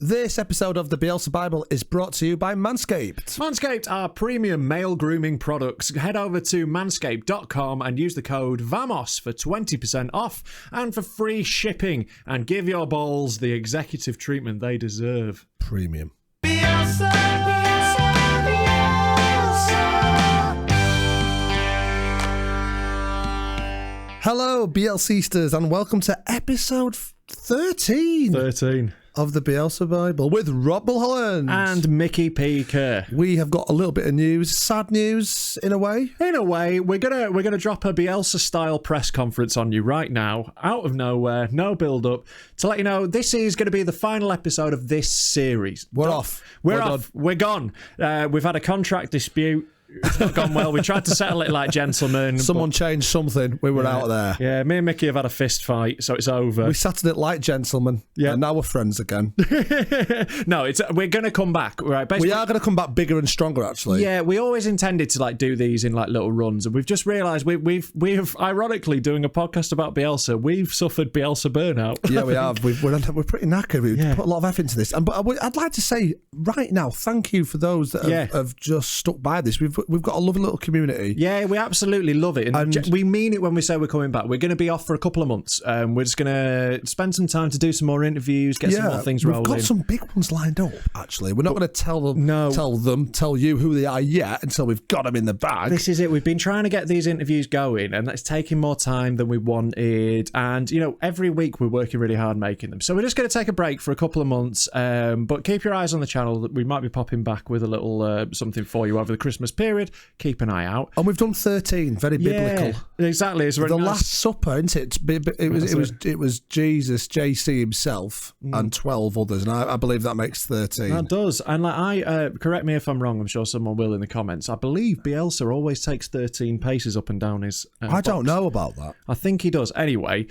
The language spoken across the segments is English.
This episode of the Bielsa Bible is brought to you by Manscaped. Manscaped are premium male grooming products. Head over to manscaped.com and use the code VAMOS for 20% off and for free shipping. And give your balls the executive treatment they deserve. Premium. Bielsa, Bielsa, Bielsa. Hello, Bielsistas, and welcome to episode 13 of the Bielsa Bible with Rob Mulholland And Micky P Kerr. We have got a little bit of news, sad news in a way. In a way, we're gonna drop a Bielsa style press conference on you right now, out of nowhere, no build up, to let you know this is going to be the final episode of this series. We're off. We're off. We're gone. We've had a contract dispute. It's not gone well. We tried to settle it like gentlemen. Someone changed something. We were out there. Yeah, me and Micky have had a fist fight, so it's over. We settled it like gentlemen. Yeah. And now we're friends again. No, we're going to come back. Right? We are going to come back bigger and stronger, actually. Yeah, we always intended to do these in little runs, and we've just realised we've ironically doing a podcast about Bielsa. We've suffered Bielsa burnout. Yeah, we have. We're pretty knackered. We've put a lot of effort into this, but I'd like to say right now, thank you for those that have just stuck by this. We've got a lovely little community. Yeah, we absolutely love it. And we mean it when we say we're coming back. We're going to be off for a couple of months. We're just going to spend some time to do some more interviews, get some more things rolling. We've got some big ones lined up, actually. We're not going to tell you who they are yet until we've got them in the bag. This is it. We've been trying to get these interviews going, and that's taking more time than we wanted. And, every week we're working really hard making them. So we're just going to take a break for a couple of months. But keep your eyes on the channel. We might be popping back with a little something for you over the Christmas period. Keep an eye out. And we've done 13, very biblical. Exactly. It's the Last Supper, isn't it? It was Jesus, JC himself, and 12 others, and I believe that makes 13. That does. And correct me if I'm wrong, I'm sure someone will in the comments. I believe Bielsa always takes 13 paces up and down his I don't know about that. I think he does. Anyway,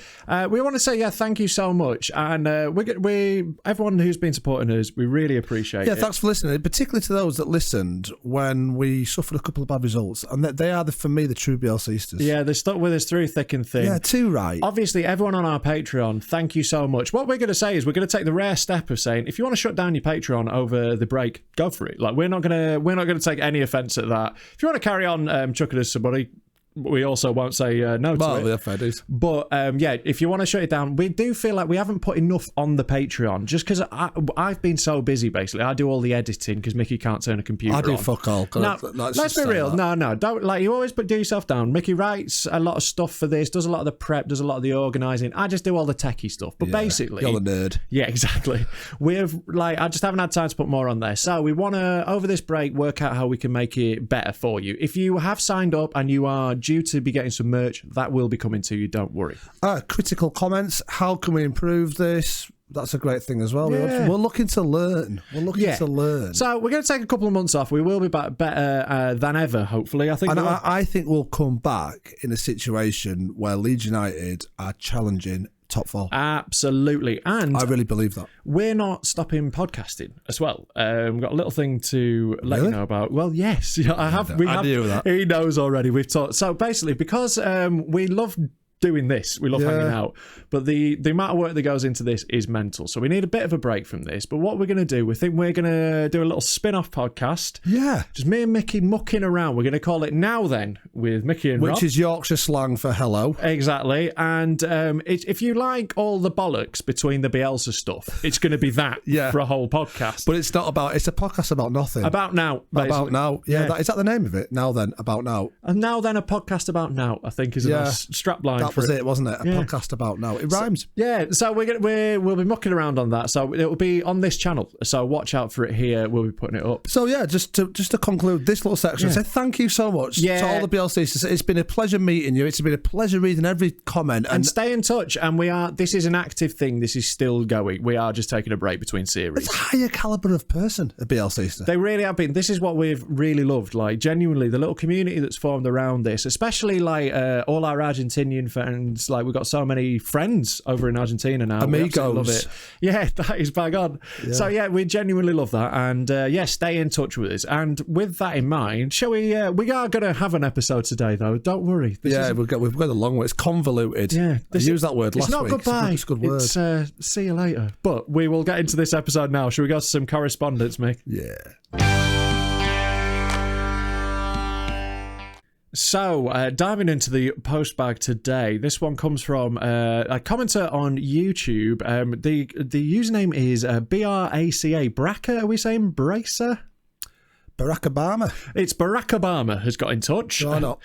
we want to say thank you so much, and we everyone who's been supporting us, we really appreciate it. Yeah, thanks for listening, particularly to those that listened when we suffered a couple of bad results, and they are for me the true Bielsistas. Yeah, they stuck with us through thick and thin. Yeah, too right. Obviously, everyone on our Patreon, thank you so much. What we're going to say is we're going to take the rare step of saying if you want to shut down your Patreon over the break, go for it. We're not going to take any offence at that. If you want to carry on chucking us some money, we also won't say no to it. Yeah, fair dues. But if you want to shut it down, we do feel like we haven't put enough on the Patreon, just because I've been so busy, basically. I do all the editing because Micky can't turn a computer on. I do fuck all. Now, let's be real. That. No. Don't, you always do yourself down. Micky writes a lot of stuff for this, does a lot of the prep, does a lot of the organising. I just do all the techie stuff. But basically... You're the nerd. Yeah, exactly. I just haven't had time to put more on there. So we want to, over this break, work out how we can make it better for you. If you have signed up and you are due to be getting some merch, that will be coming to you, don't worry. Critical comments, how can we improve this? That's a great thing as well. Yeah. We're looking to learn. So we're going to take a couple of months off. We will be back better than ever, hopefully. I think we'll come back in a situation where Leeds United are challenging top 4. Absolutely. And I really believe that. We're not stopping podcasting as well. We've got a little thing to let you know about. Well, yes. I knew that. He knows already. We've talked. So basically, because we love doing this, we love hanging out, but the amount of work that goes into this is mental, so we need a bit of a break from this. But what we're going to do, we think we're going to do a little spin-off podcast, just me and Micky mucking around. We're going to call it Now Then with Micky and Rob, which is Yorkshire slang for hello. Exactly. And if you like all the bollocks between the Bielsa stuff, it's going to be that for a whole podcast. But it's not about, it's a podcast about nothing. About now, basically. About now. Is that the name of it? Now Then, about now. And Now Then, a podcast about now, I think is a nice strapline. That was it, wasn't it? A podcast about now. It rhymes. So we'll be mucking around on that. So it will be on this channel. So watch out for it here. We'll be putting it up. So just to conclude this little section, say thank you so much to all the Bielsistas. It's been a pleasure meeting you. It's been a pleasure reading every comment. And stay in touch. And this is an active thing. This is still going. We are just taking a break between series. It's a higher caliber of person, a Bielsista. They really have been. This is what we've really loved. Genuinely, the little community that's formed around this, especially all our Argentinian and like we've got so many friends over in Argentina now. Amigos. Love it. Yeah, that is bang on. Yeah. So yeah, we genuinely love that, and stay in touch with us. And with that in mind, shall we? We are going to have an episode today, though. Don't worry. We've got a long one. It's convoluted. Yeah, I used that word last week. It's not goodbye. It's a good word. It's see you later. But we will get into this episode now. Shall we go to some correspondence, Mick? Yeah. So, diving into the postbag today, this one comes from a commenter on YouTube. The username is BRACA. Braca, are we saying Bracer? Barack Obama. It's Barack Obama has got in touch. Why not?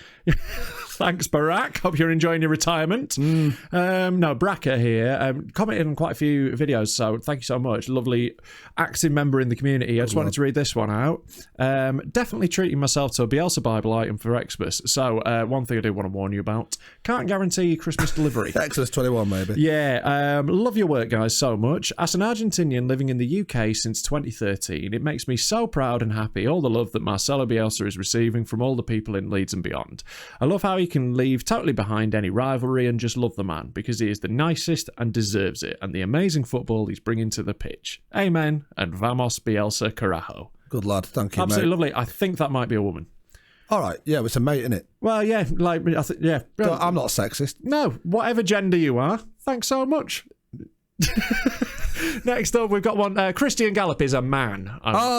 Thanks, Barack. Hope you're enjoying your retirement. No, Braca here, commented on quite a few videos, so thank you so much. Lovely active member in the community. I just wanted to read this one out. Definitely treating myself to a Bielsa Bible item for Xmas. So, one thing I do want to warn you about, can't guarantee Christmas delivery. Xmas 21, maybe. Yeah, love your work, guys, so much. As an Argentinian living in the UK since 2013, it makes me so proud and happy, all the love that Marcelo Bielsa is receiving from all the people in Leeds and beyond. I love how he can leave totally behind any rivalry and just love the man, because he is the nicest and deserves it, and the amazing football he's bringing to the pitch. Amen, and vamos Bielsa carajo. Good lad, thank you, absolutely mate. Lovely. I think that might be a woman. All right, yeah, it's a mate, isn't it? Well, yeah, like, yeah. I'm not sexist. No, whatever gender you are, thanks so much. Next up, we've got one. Christian Gallup is a man.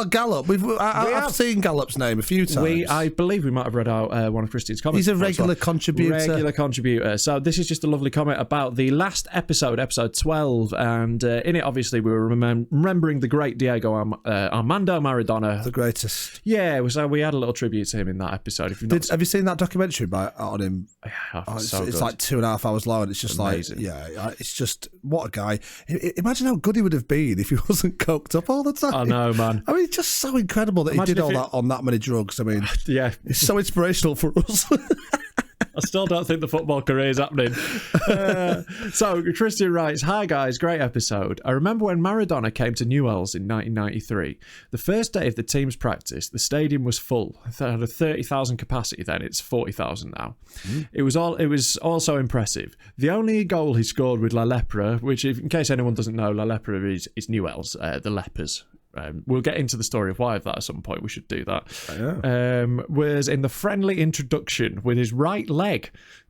Gallup. I've seen Gallup's name a few times. I believe we might have read out one of Christian's comments. He's a regular contributor. So this is just a lovely comment about the last episode 12, and in it, obviously, we were remembering the great Diego Armando Maradona. The greatest. Yeah, so we had a little tribute to him in that episode. Have you seen that documentary on him? Yeah, it's like 2.5 hours long, and it's just amazing. It's just, what a guy. Imagine how good he would have been if he wasn't coked up all the time. I know, man. I mean, it's just so incredible that he did all that on that many drugs. I mean, yeah, it's so inspirational for us. I still don't think the football career is happening. So Christian writes, "Hi guys, great episode. I remember when Maradona came to Newell's in 1993. The first day of the team's practice, the stadium was full. It had a 30,000 capacity then. It's 40,000 now. It was also impressive. The only goal he scored with La Lepra, which, in case anyone doesn't know, La Lepra is Newell's, the lepers." We'll get into the story of why of that at some point. We should do that. Was in the friendly introduction with his right leg.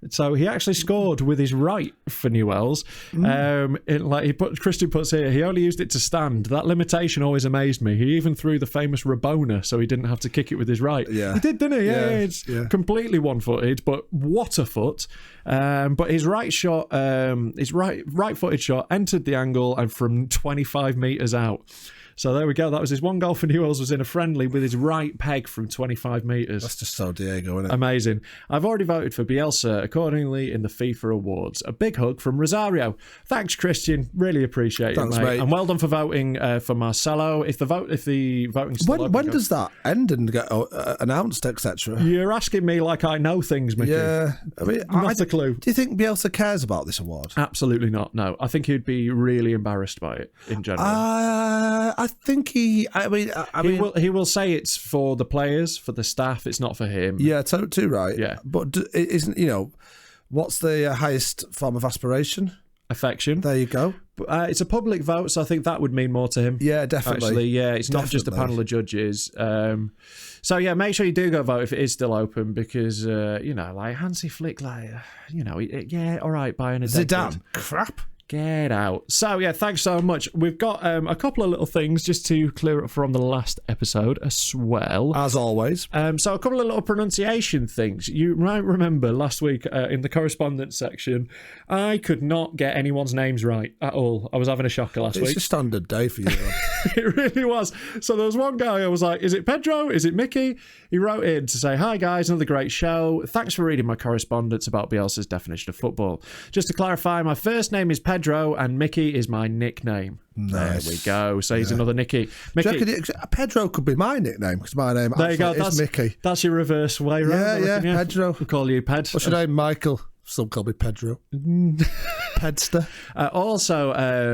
So he actually scored with his right for Newell's. Christian puts here, he only used it to stand. That limitation always amazed me. He even threw the famous Rabona, so he didn't have to kick it with his right. Yeah. He did, didn't he? Yeah. It's completely one-footed, but what a foot. But his right shot, his right-footed shot entered the angle and from 25 metres out. So there we go. That was his one goal for Newell's, was in a friendly with his right peg from 25 metres. That's just so Diego, isn't it? Amazing. I've already voted for Bielsa accordingly in the FIFA awards. A big hug from Rosario. Thanks, Christian. Really appreciate it, mate. And well done for voting for Marcelo. If the voting's still when does that end and get announced, etc.? You're asking me like I know things, Mickey. Yeah. I mean, not a clue. Do you think Bielsa cares about this award? Absolutely not. No. I think he'd be really embarrassed by it in general. I think he will say it's for the players, for the staff. It's not for him. Yeah, too right. Yeah, but isn't what's the highest form of aspiration? Affection. There you go. It's a public vote, so I think that would mean more to him. Yeah, definitely. Actually, yeah, it's not just a panel of judges. So yeah, make sure you do go vote if it is still open, because like Hansi Flick, all right, buying a Zidane, crap. Get out. So yeah, thanks so much. We've got a couple of little things just to clear up from the last episode as well. As always. So a couple of little pronunciation things. You might remember last week in the correspondence section, I could not get anyone's names right at all. I was having a shocker last week. It's a standard day for you. It really was. So there was one guy, I was like, is it Pedro? Is it Mickey? He wrote in to say, "Hi guys, another great show. Thanks for reading my correspondence about Bielsa's definition of football. Just to clarify, my first name is Pedro and Mickey is my nickname." Nice. There we go. So he's another Nicky. Mickey. Pedro could be my nickname, because my name there you go. Is Mickey. That's your reverse way round. Yeah, Pedro. We'll call you Ped. What's your name? Michael. Some call me Pedro. Pedster. Also,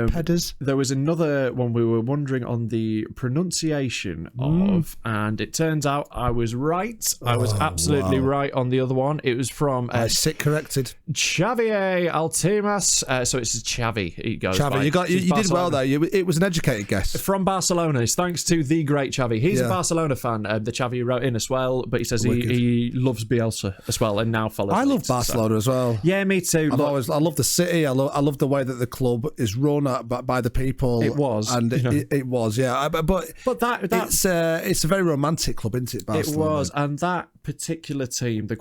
Pedders. There was another one we were wondering on the pronunciation of, and it turns out I was right. I was absolutely right on the other one. It was from sit corrected. Xavier Altimas. So it's Xavi. He goes. Xavi, you did well there. It was an educated guess. From Barcelona. It's thanks to the great Xavi. He's a Barcelona fan. The Xavi wrote in as well, but he says he loves Bielsa as well, and now follows. I love Barcelona as well. Yeah, me too. I love the city. I love the way that the club is run by the people. It was, and it was, yeah. But it's a very romantic club, isn't it? Barcelona? It was, and that particular team, the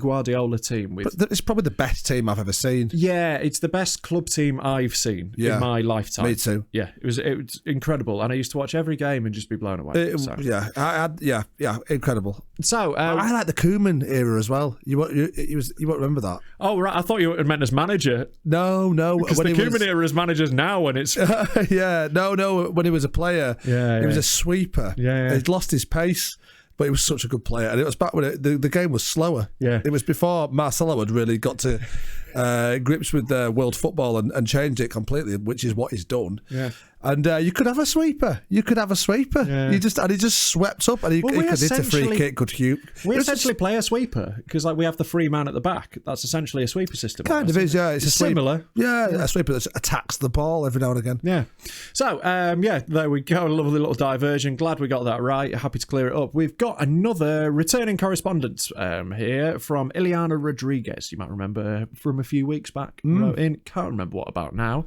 Guardiola team, it's probably the best team I've ever seen. Yeah, it's the best club team I've seen in my lifetime. Me too. Yeah, it was incredible, and I used to watch every game and just be blown away. Yeah, incredible. So I like the Koeman era as well. You won't remember that. Oh right, I thought you meant as manager. No, because the Koeman era is managers now, and it's no. When he was a player, he was a sweeper. Yeah. He'd lost his pace. But he was such a good player, and it was back when the game was slower. Yeah, it was before Marcelo had really got to grips with world football and changed it completely, which is what he's done. Yeah. And you could have a sweeper. Yeah. He just swept up, and he could hit a free kick. We essentially play a sweeper because we have the free man at the back. That's essentially a sweeper system. Kind of is, yeah. It's similar. A sweeper that attacks the ball every now and again. Yeah. So there we go. A lovely little diversion. Glad we got that right. Happy to clear it up. We've got another returning correspondence here from Ileana Rodriguez. You might remember from a few weeks back. Wrote in. Can't remember what about now,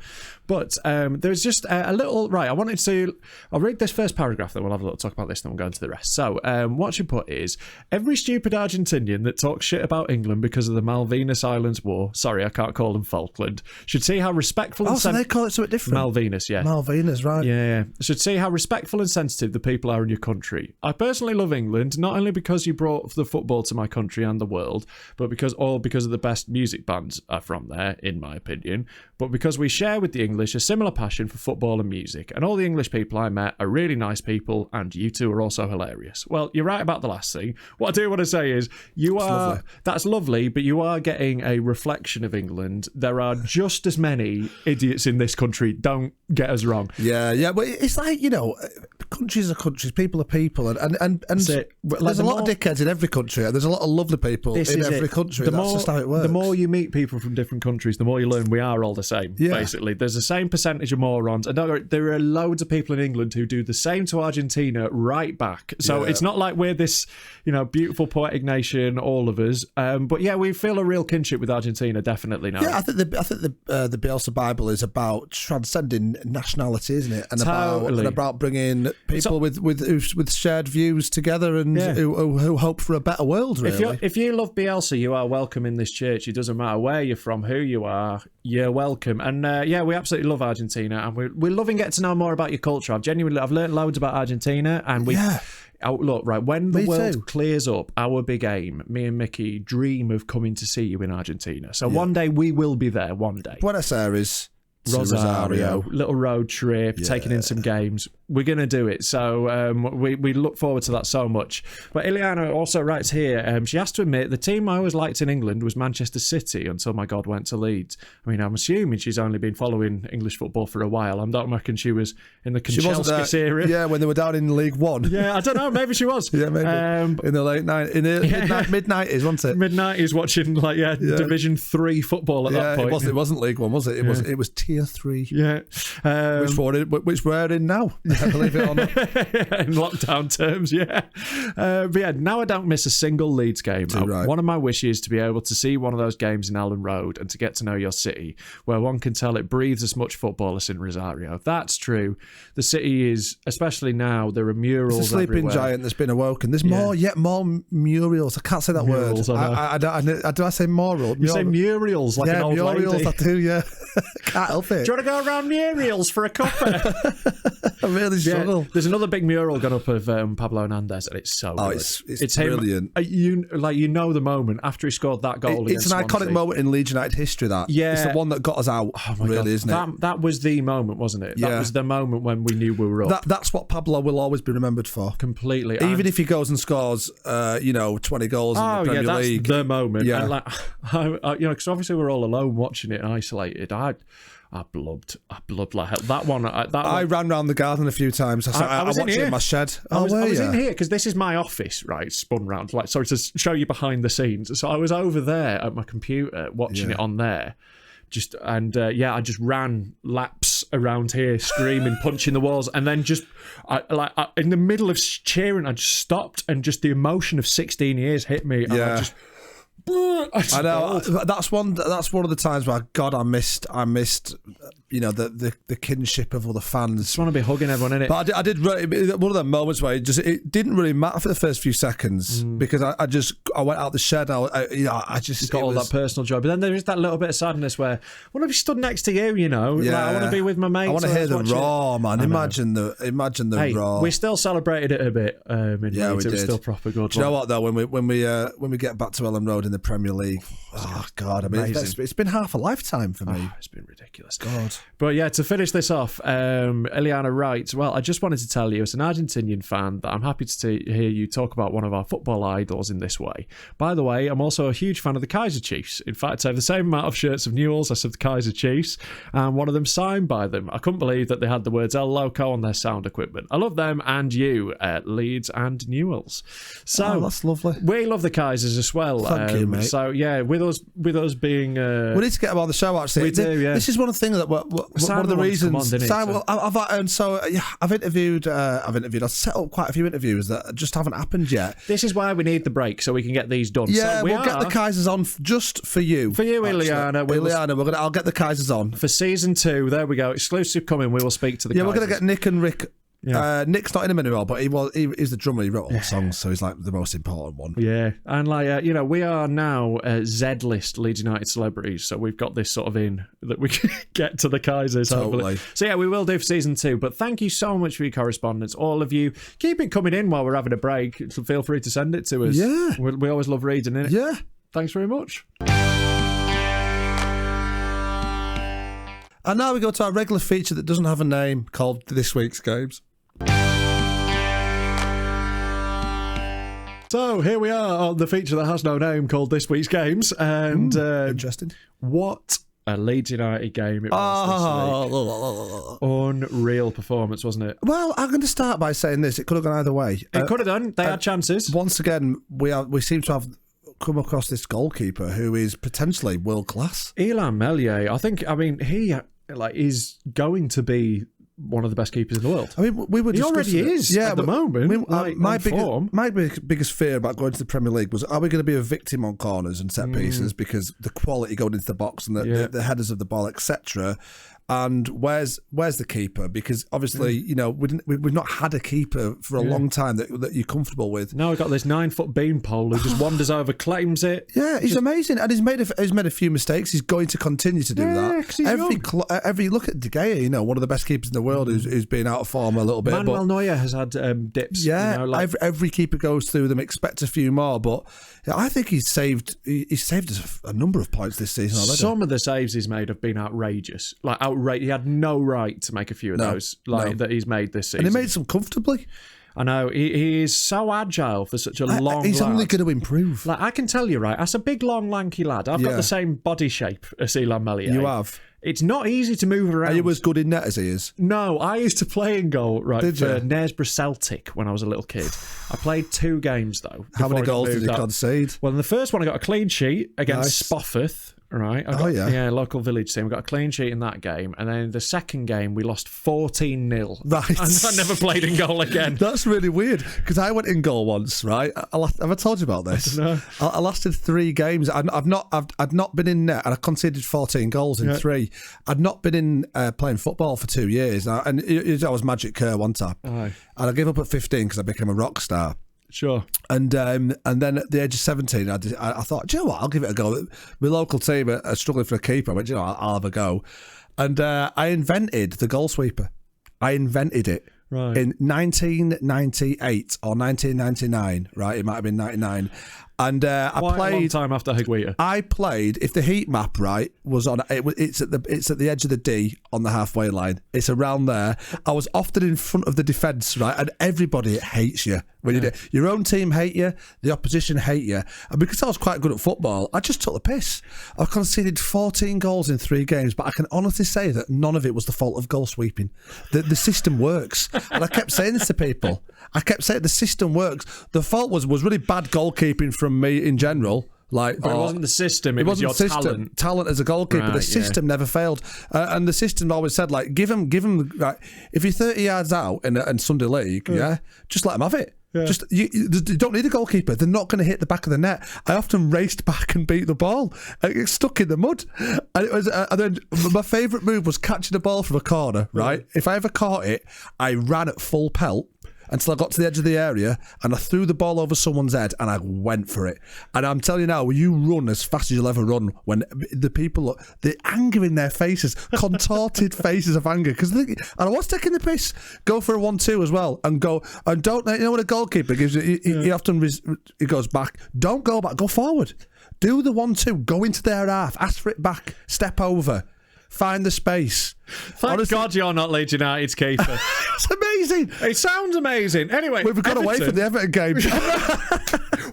but there's just a little. Right, I'll read this first paragraph, then we'll have a little talk about this, then we'll go into the rest. So, what she put is, every stupid Argentinian that talks shit about England because of the Malvinas Islands War, sorry, I can't call them Falkland, should see how respectful and so they call it something different? Malvinas, yeah. Malvinas, right. Yeah. Should see how respectful and sensitive the people are in your country. I personally love England, not only because you brought the football to my country and the world, but because of the best music bands are from there, in my opinion, but because we share with the English a similar passion for football and music, and all the English people I met are really nice people, and you two are also hilarious. Well, you're right about the last thing. What I do want to say is, that's lovely, but you are getting a reflection of England. There are just as many idiots in this country, don't get us wrong. Yeah, but it's like, countries are countries, people are people, and there's a lot of dickheads in every country, and there's a lot of lovely people in every country. That's just how it works. The more you meet people from different countries, the more you learn we are all the same, basically. There's the same percentage of morons, and there are loads of people in England who do the same to Argentina right back. So it's not like we're this, beautiful poetic nation, all of us. But yeah, we feel a real kinship with Argentina, definitely now. Yeah, I think the Bielsa Bible is about transcending nationality, isn't it? And about bringing people with shared views together and who hope for a better world. Really, if you love Bielsa, you are welcome in this church. It doesn't matter where you're from, who you are, you're welcome. And we absolutely love Argentina, and we're loving getting to know more about your culture. I've learned loads about Argentina, and when the world clears up, our big aim, me and Mickey dream of coming to see you in Argentina. So one day we will be there. One day. Buenos Aires. Rosario, little road trip, taking in some games. We're going to do it. So we look forward to that so much. But Ileana also writes here, she has to admit, the team I always liked in England was Manchester City until my God went to Leeds. I mean, I'm assuming she's only been following English football for a while. I don't reckon she was in the Chelsea era. Yeah, when they were down in League One. Yeah, I don't know. Maybe she was. Yeah, maybe. In the mid-90s, wasn't it? Mid-90s watching Division 3 footall at that point. It wasn't League One, was it? It was Tier 3. Yeah. Which we're in now. Believe it or not. In lockdown terms, but now I don't miss a single Leeds game. One of my wishes is to be able to see one of those games in Allen Road and to get to know your city, where one can tell it breathes as much football as in Rosario. That's true. The city is, especially now, there are murals It's a sleeping everywhere. giant that's been awoken. There's more murals. I can't say that murals, word. Do I say moral? You say murals like an old murals, lady. I do, yeah. Can't help it. Do you want to go around murals for a cuppa? really struggle. Yeah, there's another big mural gone up of Pablo Hernandez, and it's so good. It's brilliant. Him, you know the moment after he scored that goal. It's an iconic moment in Leeds United history. That it's the one that got us out. Really, isn't it? That was the moment, wasn't it? That was the moment when we knew we were up. That's what Pablo will always be remembered for. Completely. Even if he goes and scores, 20 goals in the Premier League. The moment. Yeah. And because obviously we're all alone watching it and isolated. I blubbed like hell. That one. I ran around the garden a few times. I watched it in my shed. I was in here because this is my office, right? Spun round, sorry to show you behind the scenes. So I was over there at my computer watching it on there. I just ran laps around here, screaming, punching the walls, and then in the middle of cheering, I just stopped, and just the emotion of 16 years hit me. And I know. That's one of the times where I missed the kinship of other fans. Just want to be hugging everyone in it. But I did one of the moments where it didn't really matter for the first few seconds because I went out the shed. I just got all that personal joy. But then there is that little bit of sadness where I want to be stood next to you. I want to be with my mates. I want to hear the raw, man. Imagine the raw. We still celebrated it a bit. We did. It was still proper good. Do you know what though? When we get back to Ellen Road in the Premier League, oh God! I mean, it's been half a lifetime for me. It's been ridiculous. God. But yeah, to finish this off, Eliana writes, well, I just wanted to tell you, as an Argentinian fan, that I'm happy to hear you talk about one of our football idols in this way. By the way, I'm also a huge fan of the Kaiser Chiefs. In fact, I have the same amount of shirts of Newell's as of the Kaiser Chiefs, and one of them signed by them. I couldn't believe that they had the words El Loco on their sound equipment. I love them and you, Leeds and Newell's. So that's lovely. We love the Kaisers as well. Thank you, mate. So yeah, with us being... we need to get them on the show, actually. We do, yeah. This is one of the things that... one of the reasons... I've interviewed... I've set up quite a few interviews that just haven't happened yet. This is why we need the break, so we can get these done. Yeah, so we'll get the Kaisers on just for you. For you, Ileana. I'll get the Kaisers on. For season 2, there we go. Exclusive coming, we will speak to the Kaisers. Yeah, we're going to get Nick and Rick... Yeah. Nick's not in him anymore, but he's the drummer. He wrote all the songs, so he's like the most important one. Yeah, and we are now Z-list Leeds United celebrities, so we've got this sort of in that we can get to the Kaisers. Totally. Hopefully. So yeah, we will do for season 2. But thank you so much for your correspondence, all of you. Keep it coming in while we're having a break. So feel free to send it to us. Yeah, we always love reading it. Yeah, thanks very much. And now we go to our regular feature that doesn't have a name, called This Week's Games. So here we are on the feature that has no name, called This Week's Games, and interesting. What a Leeds United game it was this week. Unreal performance, wasn't it? Well, I'm going to start by saying this: it could have gone either way. It could have done. They had chances. Once again, we seem to have come across this goalkeeper who is potentially world class. Illan Meslier. He is going to be one of the best keepers in the world. I mean, he already is at the moment. My biggest fear about going to the Premier League was, are we going to be a victim on corners and set pieces because the quality going into the box and the headers of the ball, etc. And where's the keeper? Because obviously, we've not had a keeper for a long time that you're comfortable with. Now we've got this 9-foot beanpole who just wanders over, claims it. Yeah, he's amazing, and he's made a few mistakes. He's going to continue to do that. He's every look at De Gea, one of the best keepers in the world, who's been out of form a little bit. Manuel Neuer has had dips. Yeah, every keeper goes through them. Expect a few more, but I think he's saved us a number of points this season already. Some of the saves he's made have been outrageous. He had no right to make a few of those that he's made this season. And he made some comfortably. I know. He is so agile for such a long He's lad. only going to improve. I can tell you, right, as a big, long, lanky lad, I've got the same body shape as Illan Meslier. You have. It's not easy to move around. Are you as good in net as he is? No, I used to play in goal, for Knaresborough Celtic when I was a little kid. I played 2 games, though. How many goals did you concede? Well, in the first one, I got a clean sheet against Spofford. Right. Local village team. We got a clean sheet in that game. And then the second game, we lost 14-0. Right. And I never played in goal again. That's really weird, because I went in goal once, right? Have I told you about this? I lasted 3 games. I'd not been in net, and I conceded 14 goals in 3. I'd not been in playing football for 2 years. And I was Magic Kerr one time. And I gave up at 15 because I became a rock star. Sure. And then at the age of 17, I thought, do you know what? I'll give it a go. My local team are struggling for a keeper. I went, I'll have a go. And I invented the goal sweeper. I invented it. Right. In 1998 or 1999, right? It might have been 99. And I Quite played a long time after Higuita. I played. If the heat map right was on, it's at the edge of the D on the halfway line. It's around there. I was often in front of the defence, right, and everybody hates you when you do. Your own team hate you, the opposition hate you, and because I was quite good at football, I just took the piss. I've conceded 14 goals in 3 games, but I can honestly say that none of it was the fault of goal sweeping. The system works, and I kept saying this to people. I kept saying the system works. The fault was really bad goalkeeping from me in general. But it wasn't the system, it was your talent as a goalkeeper. Right, the system never failed, and the system always said, like, give him like, if you're 30 yards out in Sunday League, just let them have it. Yeah. Just you don't need a goalkeeper. They're not going to hit the back of the net. I often raced back and beat the ball. I get stuck in the mud. And it was, and then my favourite move was catching the ball from a corner. Right, if I ever caught it, I ran at full pelt until I got to the edge of the area and I threw the ball over someone's head and I went for it. And I'm telling you now, when you run as fast as you'll ever run, when the people, the anger in their faces, contorted faces of anger, because and I was taking the piss, go for a 1-2 as well and go, and don't, you know what a goalkeeper gives you, he often, he goes back, don't go back, go forward. Do the 1-2, go into their half, ask for it back, step over. Find the space. Thank God you're not Leeds United's keeper. It's amazing. It sounds amazing. Anyway, we've got away from the Everton game.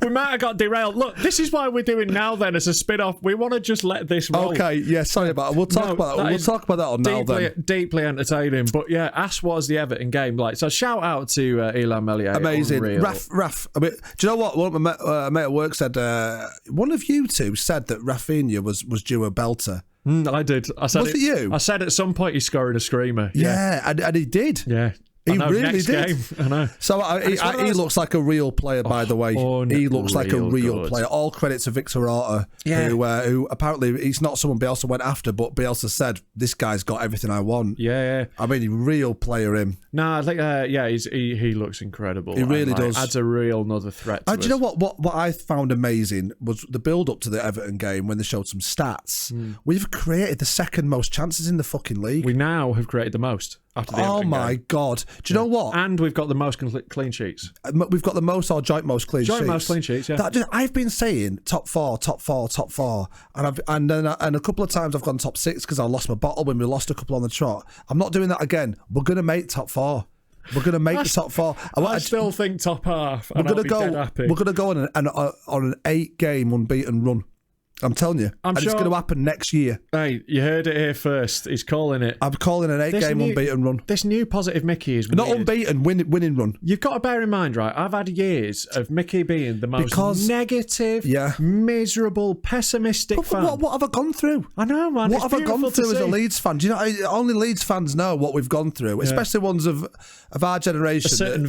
We might have got derailed. Look, this is why we're doing now then as a spin-off. We want to just let this roll. Okay, yeah, sorry about it. We'll talk about that. We'll talk about that on now then. Deeply entertaining. But yeah, Ash was the Everton game. Like, so shout out to Elan Meslier. Amazing. Raf, I mean, do you know what? One of my mate at work said, one of you two said that Rafinha was due a belter. I did. I said was it you? I said at some point he's scoring a screamer. Yeah, and he did. Yeah. He really next did. Game, I know. So he looks like a real player, by the way. He looks like a real player. All credit to Victor Orta, who apparently he's not someone Bielsa went after, but Bielsa said, this guy's got everything I want. Yeah. I mean, real player him. No, I think, he looks incredible. He really does. Adds a real another threat to us. Do you know what I found amazing was the build-up to the Everton game when they showed some stats. We've created the second most chances in the fucking league. We now have created the most. After the Everton my game. God. Do you know what? And we've got the most clean sheets. We've got the most or joint most clean sheets. Joint most clean sheets, yeah. I've been saying top four. And a couple of times I've gone top 6 because I lost my bottle when we lost a couple on the trot. I'm not doing that again. We're going to make top 4. We're going to make the top 4. I still think top half. We're going to go. We're going to go on an 8-game unbeaten run. I'm telling you. I'm sure it's going to happen next year. Hey, you heard it here first. He's calling it. I'm calling an 8-game unbeaten run. This new positive Mickey is not weird. Unbeaten, winning run. You've got to bear in mind, right? I've had years of Mickey being the most negative, miserable, pessimistic fan. What have I gone through? I know, man. What have I gone through as a Leeds fan? Do you know? Only Leeds fans know what we've gone through, especially ones of our generation. A certain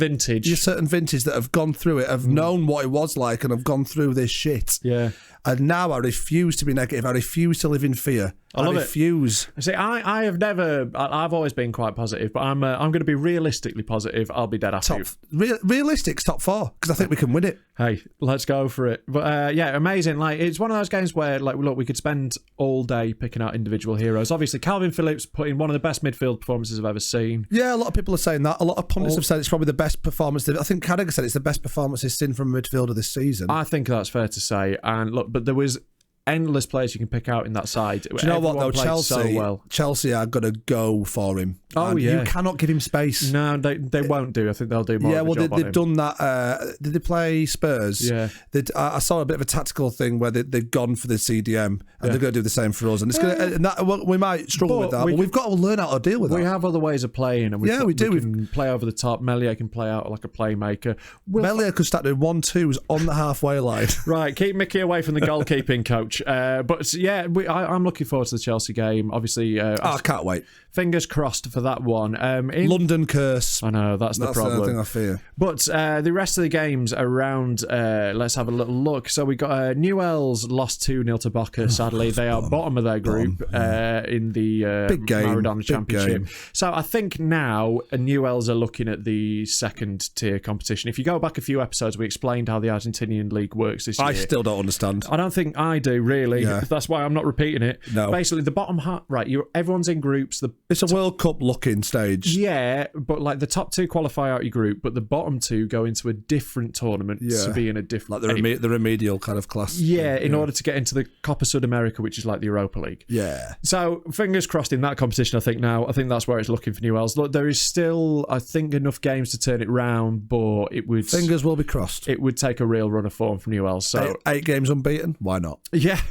vintage that have gone through it, have known what it was like, and have gone through this shit. Yeah. And now I refuse to be negative. I refuse to live in fear. I refuse. See, I have never. I've always been quite positive, but I'm going to be realistically positive. I'll be dead happy. Realistic's top 4 because I think we can win it. Hey, let's go for it. But amazing. Like, it's one of those games where, like, look, we could spend all day picking out individual heroes. Obviously, Calvin Phillips put in one of the best midfield performances I've ever seen. Yeah, a lot of people are saying that. A lot of pundits have said it's probably the best performance. I think Carragher said it's the best performance he's seen from a midfielder this season. I think that's fair to say. And look, but there was endless players you can pick out in that side. Do you know what though? Chelsea are going to go for him. Oh, yeah. You cannot give him space. No, they won't do. I think they'll do more. Yeah, well, they've done that. Did they play Spurs? Yeah. I saw a bit of a tactical thing where they've gone for the CDM and they're going to do the same for us. And it's we might struggle with that, but we've got to learn how to deal with that. We have other ways of playing, and we can play over the top. Meslier can play out like a playmaker. Meslier could start doing 1-2s on the halfway line. Right, keep Mickey away from the goalkeeping coach. But yeah, I'm looking forward to the Chelsea game. Obviously, I can't wait. Fingers crossed for that one. London curse. I know, that's the problem. That's the thing I fear. But the rest of the games around, let's have a little look. So we got Newell's lost 2-0 to Boca, sadly. They are bottom of their group in the big game. Maradona Championship. So I think now Newell's are looking at the second tier competition. If you go back a few episodes, we explained how the Argentinian league works this year. I still don't understand. I don't think I do. really. Yeah. That's why I'm not repeating it. No. Basically, the bottom half, right, everyone's in groups. It's a World Cup looking stage. Yeah, but like the top 2 qualify out your group, but the bottom 2 go into a different tournament to be in a different... Like the remedial kind of class. Yeah, in order to get into the Copa Sudamerica, which is like the Europa League. Yeah. So, fingers crossed in that competition, I think that's where it's looking for Newell's. Look, there is still, I think, enough games to turn it round, but it would... Fingers will be crossed. It would take a real run of form from Newell's. So 8 games unbeaten, why not? Yeah.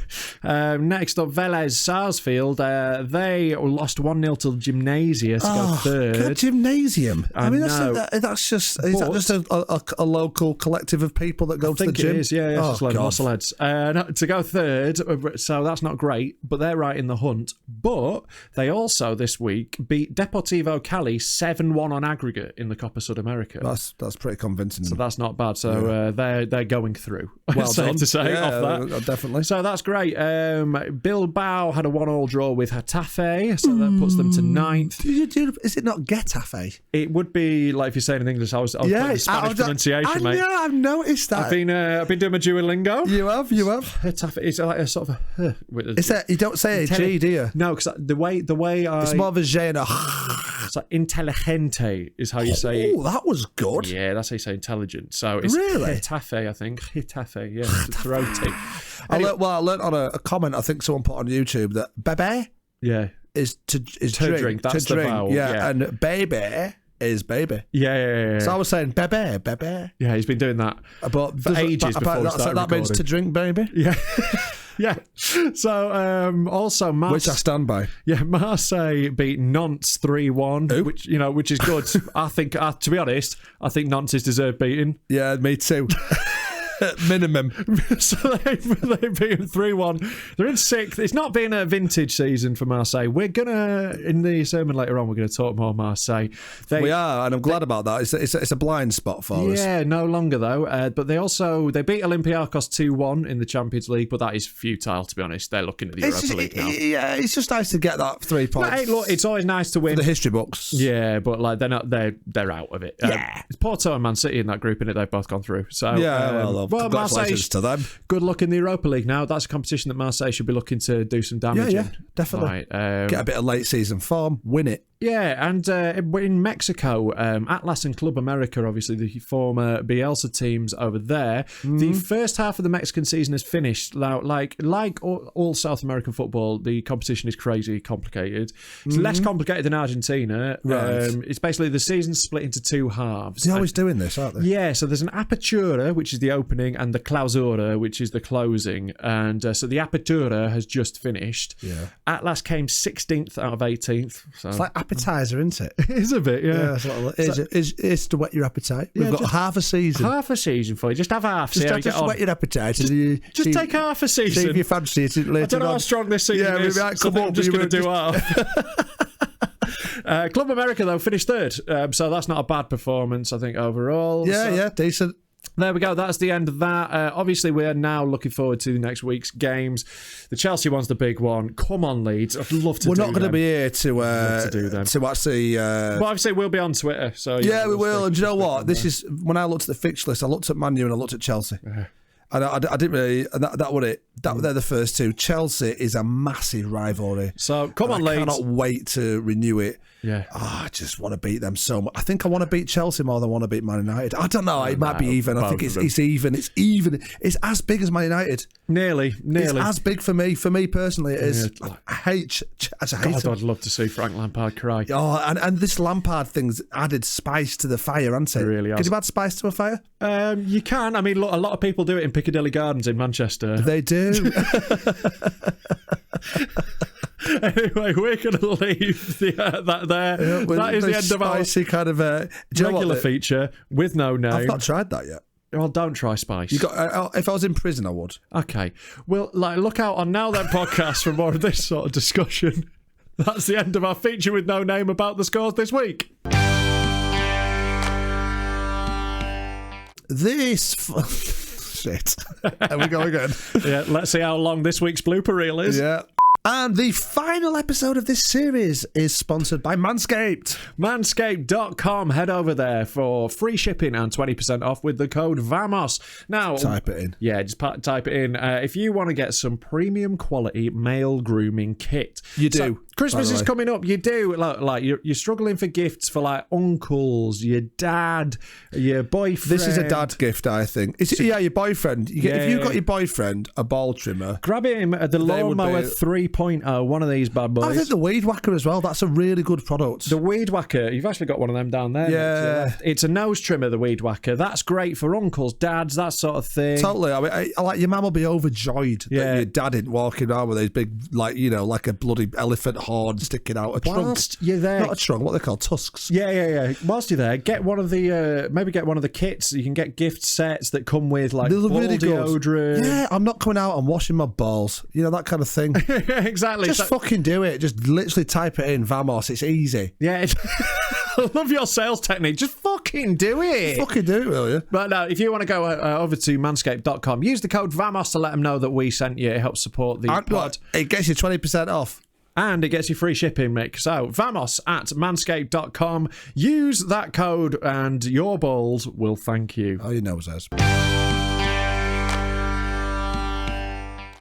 Next up, Vélez Sarsfield. They lost 1-0 to Gymnasia to go third. Gymnasium. I mean, know. that's just... Is that just a local collective of people that go to the gym? I think it is, yeah. It's just a load of muscleheads. To go third, so that's not great, but they're right in the hunt. But they also, this week, beat Deportivo Cali 7-1 on aggregate in the Copa Sudamerica. That's pretty convincing. So that's not bad. So they're going through. Well safe done. to say off that. Definitely. So that's great. Bilbao had a 1-1 draw with Getafe, so that puts them to 9th. Is it not Getafe? It would be, like if you're saying in English, I was putting the Spanish pronunciation, mate. Yeah, I've noticed that. I've been doing my Duolingo. You have. Getafe, it's like a sort of a... Is that, you don't say a G, do you? No, because the way I... It's more of a J and a... It's like intelligente is how you say it. Oh, that was good. Yeah, that's how you say intelligent. So it's really? Getafe, I think. Getafe, yeah. It's throaty. I learned on a comment I think someone put on YouTube that bebe is to drink. That's the vowel. Yeah, and baby is baby. Yeah. So I was saying bebe. Yeah, he's been doing that for ages before we started that means to drink, baby. Yeah. Yeah. So also which I stand by. Yeah, Marseille beat Nantes 3-1, which is good. I think, to be honest, I think Nantes is deserved beating. Yeah, me too. Minimum. So they beat them 3-1. They're in 6th. It's not been a vintage season for Marseille. We're gonna, in the sermon later on, we're gonna talk more Marseille. We are, and I'm glad about that. It's a blind spot for us. Yeah, no longer though. But they beat Olympiacos 2-1 in the Champions League, but that is futile, to be honest. They're looking at the Europa League now. Yeah, it's just nice to get that 3 points. Hey, look, it's always nice to win for the history books. Yeah, but like they're not. They're out of it. It's Porto and Man City in that group, and they've both gone through. So well, congratulations to them. Good luck in the Europa League now. That's a competition that Marseille should be looking to do some damage in. Yeah, definitely. Right, get a bit of late season form, win it. Yeah, and in Mexico, Atlas and Club America, obviously the former Bielsa teams over there, the first half of the Mexican season has finished. Like all South American football, the competition is crazy complicated. It's less complicated than Argentina. Right. It's basically the season's split into 2 halves. They're always doing this, aren't they? Yeah, so there's an apertura, which is the opening, and the clausura, which is the closing. And so the apertura has just finished. Yeah. Atlas came 16th out of 18th. So. It's like appetizer, isn't it? It is a bit, yeah. It's to whet your appetite. We've got half a season. Half a season for you. Just have half. Just whet your appetite. Just take half a season. See if you fancy it later on. I don't know how strong this season is. Yeah, so I'm just going to do half. Club America, though, finished 3rd. So that's not a bad performance, I think, overall. Yeah, decent. There we go. That's the end of that. Obviously, we're now looking forward to next week's games. The Chelsea one's the big one. Come on, Leeds. I'd love to do them. We're not going to be here to do them. To actually... But obviously, we'll be on Twitter. So yeah, we will. And do you know what? This is... When I looked at the fixture list, I looked at Man U and I looked at Chelsea. And I didn't really... And that was it. They're the first 2. Chelsea is a massive rivalry. So, come on, Leeds. I cannot wait to renew it. Yeah. I just want to beat them so much. I think I want to beat Chelsea more than I want to beat Man United. I don't know. It might be even. I think it's even. It's even. It's as big as Man United. Nearly. It's as big for me. For me personally, it is. Yeah. I hate. God, I'd love to see Frank Lampard cry. Oh, and this Lampard thing's added spice to the fire, hasn't it? It really has. Can you add spice to a fire? You can. I mean, look, a lot of people do it in Piccadilly Gardens in Manchester. They do. Anyway, we're going to leave that there. Yeah, that is the end of our spicy kind of regular feature with no name. I've not tried that yet. Well, don't try spice. If I was in prison, I would. Okay. Well, look out on Now Then podcast for more of this sort of discussion. That's the end of our feature with no name about the scores this week. Shit. There we go again. Yeah, let's see how long this week's blooper reel is. Yeah. And the final episode of this series is sponsored by Manscaped. Manscaped.com. Head over there for free shipping and 20% off with the code VAMOS. Now, type it in. Yeah, just type it in. If you want to get some premium quality male grooming kit. You do. Christmas is coming up. You do. Like you're struggling for gifts for like uncles, your dad, your boyfriend. This is a dad gift, I think. Your boyfriend. If you've got your boyfriend a ball trimmer, grab him at the Lawnmower 3.0, one of these bad boys. I think the Weed Whacker as well. That's a really good product. The Weed Whacker, you've actually got one of them down there. Yeah. It's a nose trimmer, the Weed Whacker. That's great for uncles, dads, that sort of thing. Totally. I mean, I like your mum will be overjoyed that your dad isn't walking around with these big, like a bloody elephant horn sticking out a trunk. Whilst you're there, not a trunk, what they call tusks. Yeah. Whilst you're there, get one of the maybe get one of the kits. You can get gift sets that come with like ball really deodorant. Yeah, I'm not coming out and washing my balls. That kind of thing. Exactly. Just fucking do it. Just literally type it in. Vamos. It's easy. Yeah. I love your sales technique. Just fucking do it. Fucking do it, will you? But no, if you want to go over to manscaped.com, use the code VAMOS to let them know that we sent you. It helps support the pod. It gets you 20% off. And it gets you free shipping, Mick. So, vamos at manscaped.com. Use that code and your balls will thank you. Oh, your nose has.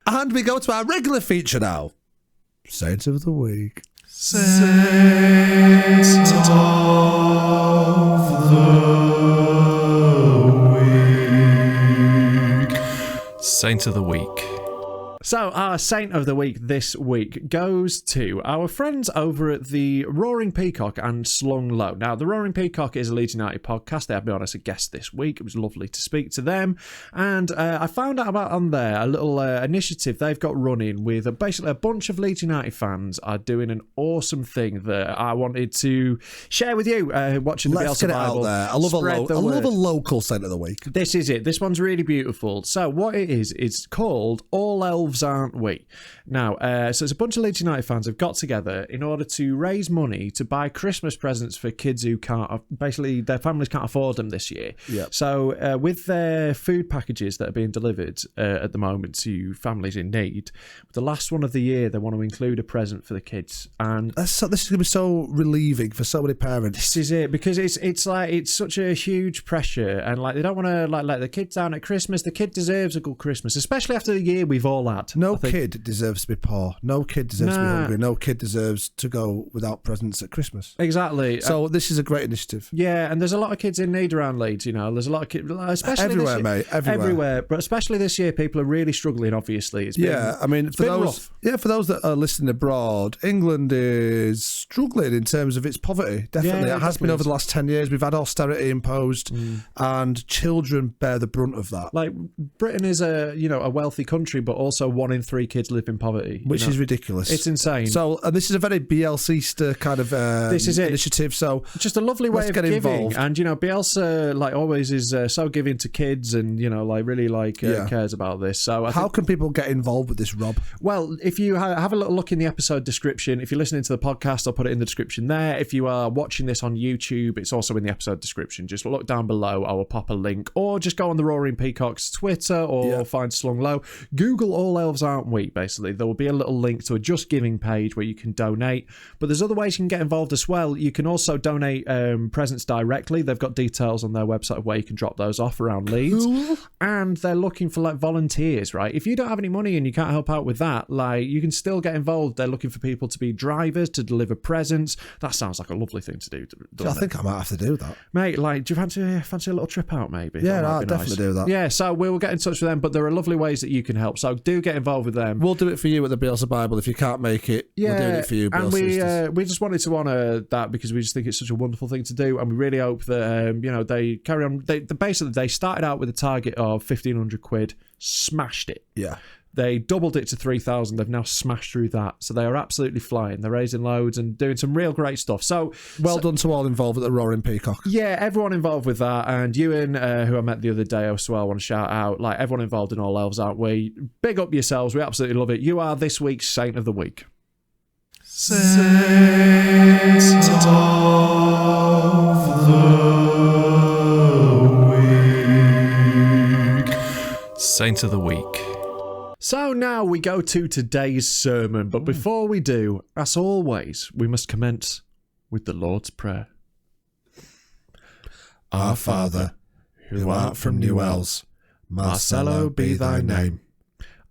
And we go to our regular feature now. Saints of the Week. Saints of the Week. Saint of the Week. So, our Saint of the Week this week goes to our friends over at the Roaring Peacock and Slung Low. Now, the Roaring Peacock is a Leeds United podcast. They had me on as a guest this week. It was lovely to speak to them. And I found out about on there a little initiative they've got running with basically a bunch of Leeds United fans are doing an awesome thing that I wanted to share with you watching the Bielsa Bible. I love a local Saint of the Week. This is it. This one's really beautiful. So, what it is, it's called All Elves Aren't We? Now, so it's a bunch of Leeds United fans have got together in order to raise money to buy Christmas presents for kids who can't, basically their families can't afford them this year. Yep. So with their food packages that are being delivered at the moment to families in need, the last one of the year they want to include a present for the kids. And this is going to be so relieving for so many parents. This is it, because it's like it's such a huge pressure, and like they don't want to like let the kids down at Christmas. The kid deserves a good Christmas, especially after the year we've all had. No kid deserves to be poor. No kid deserves to be hungry. No kid deserves to go without presents at Christmas. Exactly. So this is a great initiative. Yeah, and there's a lot of kids in need around Leeds. There's a lot of kids, especially everywhere, this year, mate. Everywhere. But especially this year, people are really struggling. Obviously, it's been, I mean, for those, rough. For those that are listening abroad, England is struggling in terms of its poverty. Definitely, it has been over the last 10 years. We've had austerity imposed, and children bear the brunt of that. Like Britain is a wealthy country, but also 1 in 3 kids live in poverty, which is ridiculous. It's insane. So, and this is a very Bielsista kind of this is initiative. So, just a lovely way of giving. Involved. And Bielsa, like always, is so giving to kids, and really cares about this. So, how can people get involved with this, Rob? Well, if you have a little look in the episode description, if you're listening to the podcast, I'll put it in the description there. If you are watching this on YouTube, it's also in the episode description. Just look down below. I will pop a link, or just go on the Roaring Peacock's Twitter, or find Slung Low. Google All Elves Aren't We. Basically, there will be a little link to a Just Giving page where you can donate. But there's other ways you can get involved as well. You can also donate presents directly. They've got details on their website of where you can drop those off around Leeds. Cool. And they're looking for like volunteers, right? If you don't have any money and you can't help out with that, like you can still get involved. They're looking for people to be drivers, to deliver presents. That sounds like a lovely thing to do. I think I might have to do that, mate. Like, do you fancy a little trip out? Maybe. Yeah, I'll definitely do that. Yeah, so we will get in touch with them. But there are lovely ways that you can help. So do get involved with them. We'll do it for you at the Bielsa Bible. If you can't make it, we're doing it for you, Bielsistas. And we just wanted to honour that because we just think it's such a wonderful thing to do, and we really hope that they carry on. They started out with a target of 1,500 quid, smashed it. Yeah. They doubled it to 3,000. They've now smashed through that. So they are absolutely flying. They're raising loads and doing some real great stuff. So well done to all involved at the Roaring Peacock. Yeah, everyone involved with that. And Ewan, who I met the other day as well, I want to shout out. Like, everyone involved in All Elves, aren't we? Big up yourselves. We absolutely love it. You are this week's Saint of the Week. Saint of the Week. Saint of the Week. So now we go to today's sermon, but before we do, as always, we must commence with the Lord's Prayer. Our Father, who art from Newells, Marcelo be thy name.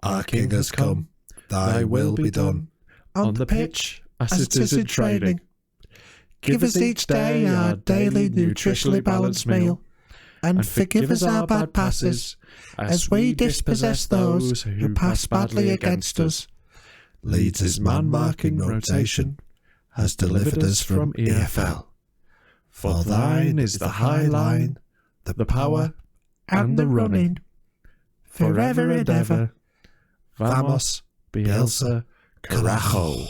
Our King has come, thy will be done, on the pitch as it is in training. Give us each day our daily nutritionally balanced meal, and forgive us our bad passes, as we dispossess those who pass badly against us. Leeds' man-marking rotation has delivered us from EFL. For thine is the high line, the power, and the running, forever and ever. Vamos, Bielsa, carajo.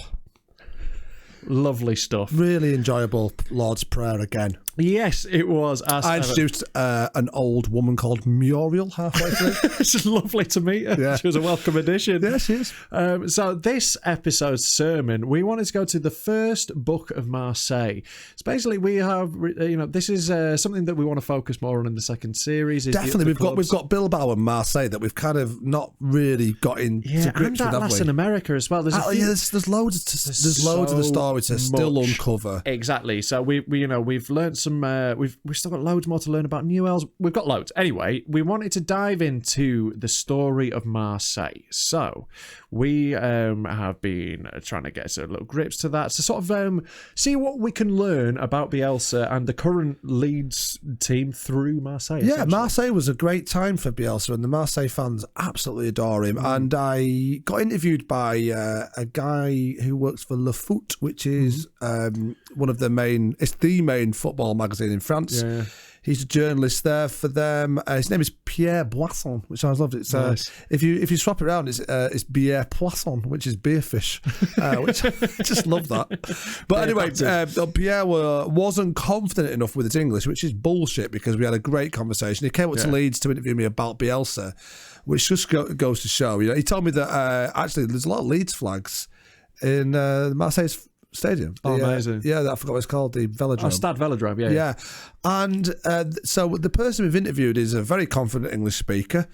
Lovely stuff. Really enjoyable Lord's Prayer again. Yes, it was. I introduced an old woman called Muriel halfway through. It's lovely to meet her. Yeah. She was a welcome addition. Yeah, she is. So this episode's sermon, we wanted to go to the first book of Marseille. So basically, we have, this is something that we want to focus more on in the second series. Definitely, we've got Bilbao and Marseille that we've kind of not really got into grips with, have we? Latin America as well. There's loads of the story to still uncover. Exactly. So we've learned some. We've still got loads more to learn about Newells. We've got loads. Anyway, we wanted to dive into the story of Marseille. So we have been trying to get a little grips to that, to sort of see what we can learn about Bielsa and the current Leeds team through Marseille. Yeah, Marseille was a great time for Bielsa, and the Marseille fans absolutely adore him. And I got interviewed by a guy who works for Le Foot, which is one of the main football magazine in France. Yeah. He's a journalist there for them. His name is Pierre Boisson, which I always loved. It's nice. If you swap it around, it's Bière Poisson, which is beer fish, which I just love that. But anyway, Pierre wasn't confident enough with his English, which is bullshit, because we had a great conversation. He came up to Leeds to interview me about Bielsa, which just goes to show. He told me that actually there's a lot of Leeds flags in Marseille's stadium. Amazing. I forgot what it's called, the Velodrome. Stade Velodrome, yeah. And so the person we've interviewed is a very confident English speaker.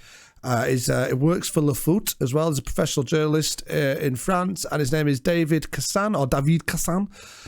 He works for Le Foot as well as a professional journalist in France, and his name is David Cassan.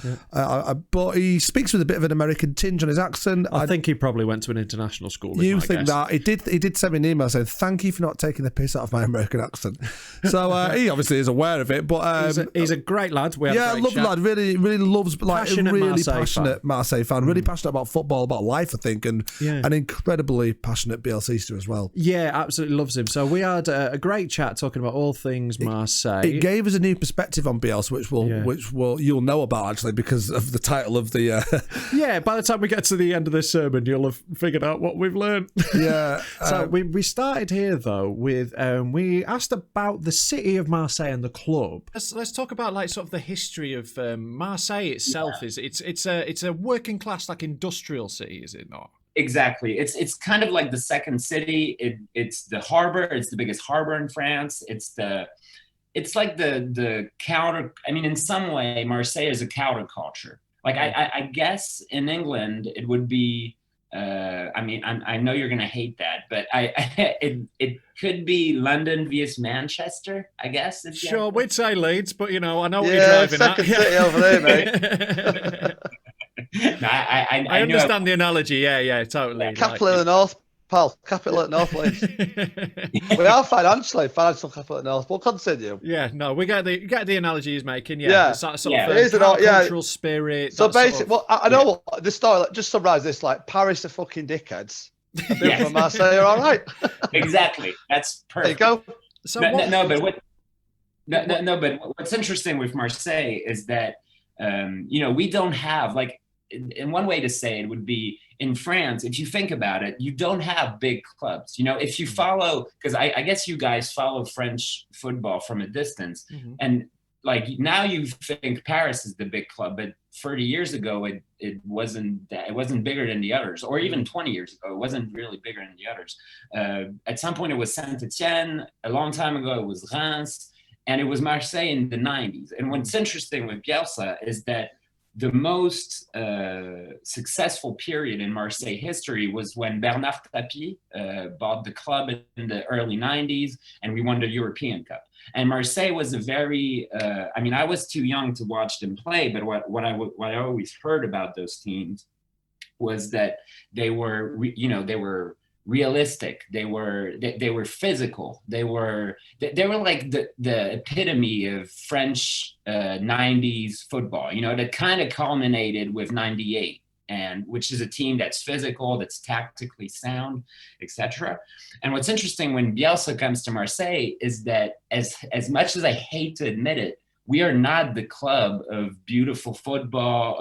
Yeah. But he speaks with a bit of an American tinge on his accent. I think he probably went to an international school. You think that? He did send me an email saying, thank you for not taking the piss out of my American accent. So he obviously is aware of it. But he's a great lad. Lovely lad. Really, really loves, like, a really passionate Marseille fan. Really passionate about football, about life, I think, and an incredibly passionate Bielsista as well. Yeah, absolutely loves him. So we had a great chat talking about all things Marseille. It gave us a new perspective on Bielsa, which you'll know about, actually, because of the title of the. Yeah, by the time we get to the end of this sermon, you'll have figured out what we've learned. Yeah. So we started here though with we asked about the city of Marseille and the club. Let's talk about like sort of the history of Marseille itself. Yeah. It's a working class, like, industrial city, is it not? Exactly. It's kind of like the second city. It's the harbor. It's the biggest harbor in France. It's like the counter. I mean, in some way, Marseille is a counterculture. Like I guess in England it would be. I mean, I know you're gonna hate that, but it could be London vs Manchester, I guess. Sure, we'd say Leeds, but I know what you're driving at. Second city over there, mate. No, I understand the analogy. Yeah, totally. Capital of the North, pal. Capital of the North, Leeds. We are financial capital of the North. We'll continue. Yeah, no, we get the analogy he's making. Yeah, it's that sort of cultural spirit. So basically, I know what the story. Just summarize this: like, Paris are fucking dickheads. People from Marseille are all right. Exactly. That's perfect. There you go. So but what's interesting with Marseille is that we don't have, like, in one way to say it would be, in France, if you think about it, you don't have big clubs. If you follow, because I guess you guys follow French football from a distance, and like now you think Paris is the big club, but 30 years ago it wasn't bigger than the others, or even 20 years ago it wasn't really bigger than the others. At some point it was Saint-Etienne, a long time ago it was Reims, and it was Marseille in the 90s. And what's interesting with Bielsa is that the most successful period in Marseille history was when Bernard Tapie bought the club in the early 90s, and we won the European Cup. And Marseille was a very, I mean, I was too young to watch them play, but what I always heard about those teams was that they were, they were realistic. They were physical. They were like the epitome of French 90s football, that kind of culminated with 98, and which is a team that's physical, that's tactically sound, etc. And what's interesting when Bielsa comes to Marseille is that as much as I hate to admit it, we are not the club of beautiful football,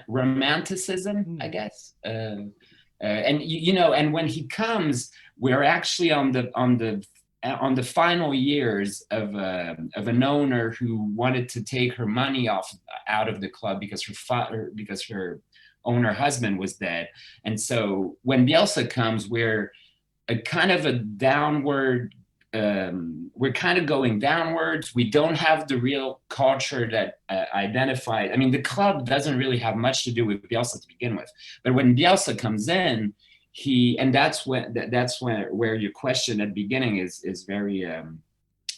romanticism, I guess. And when he comes, we're actually on the final years of an owner who wanted to take her money out of the club because her owner husband was dead. And so when Bielsa comes, we're we're kind of going downwards. We don't have the real culture that identified. I mean, the club doesn't really have much to do with Bielsa to begin with. But when Bielsa comes in, that's where your question at the beginning is very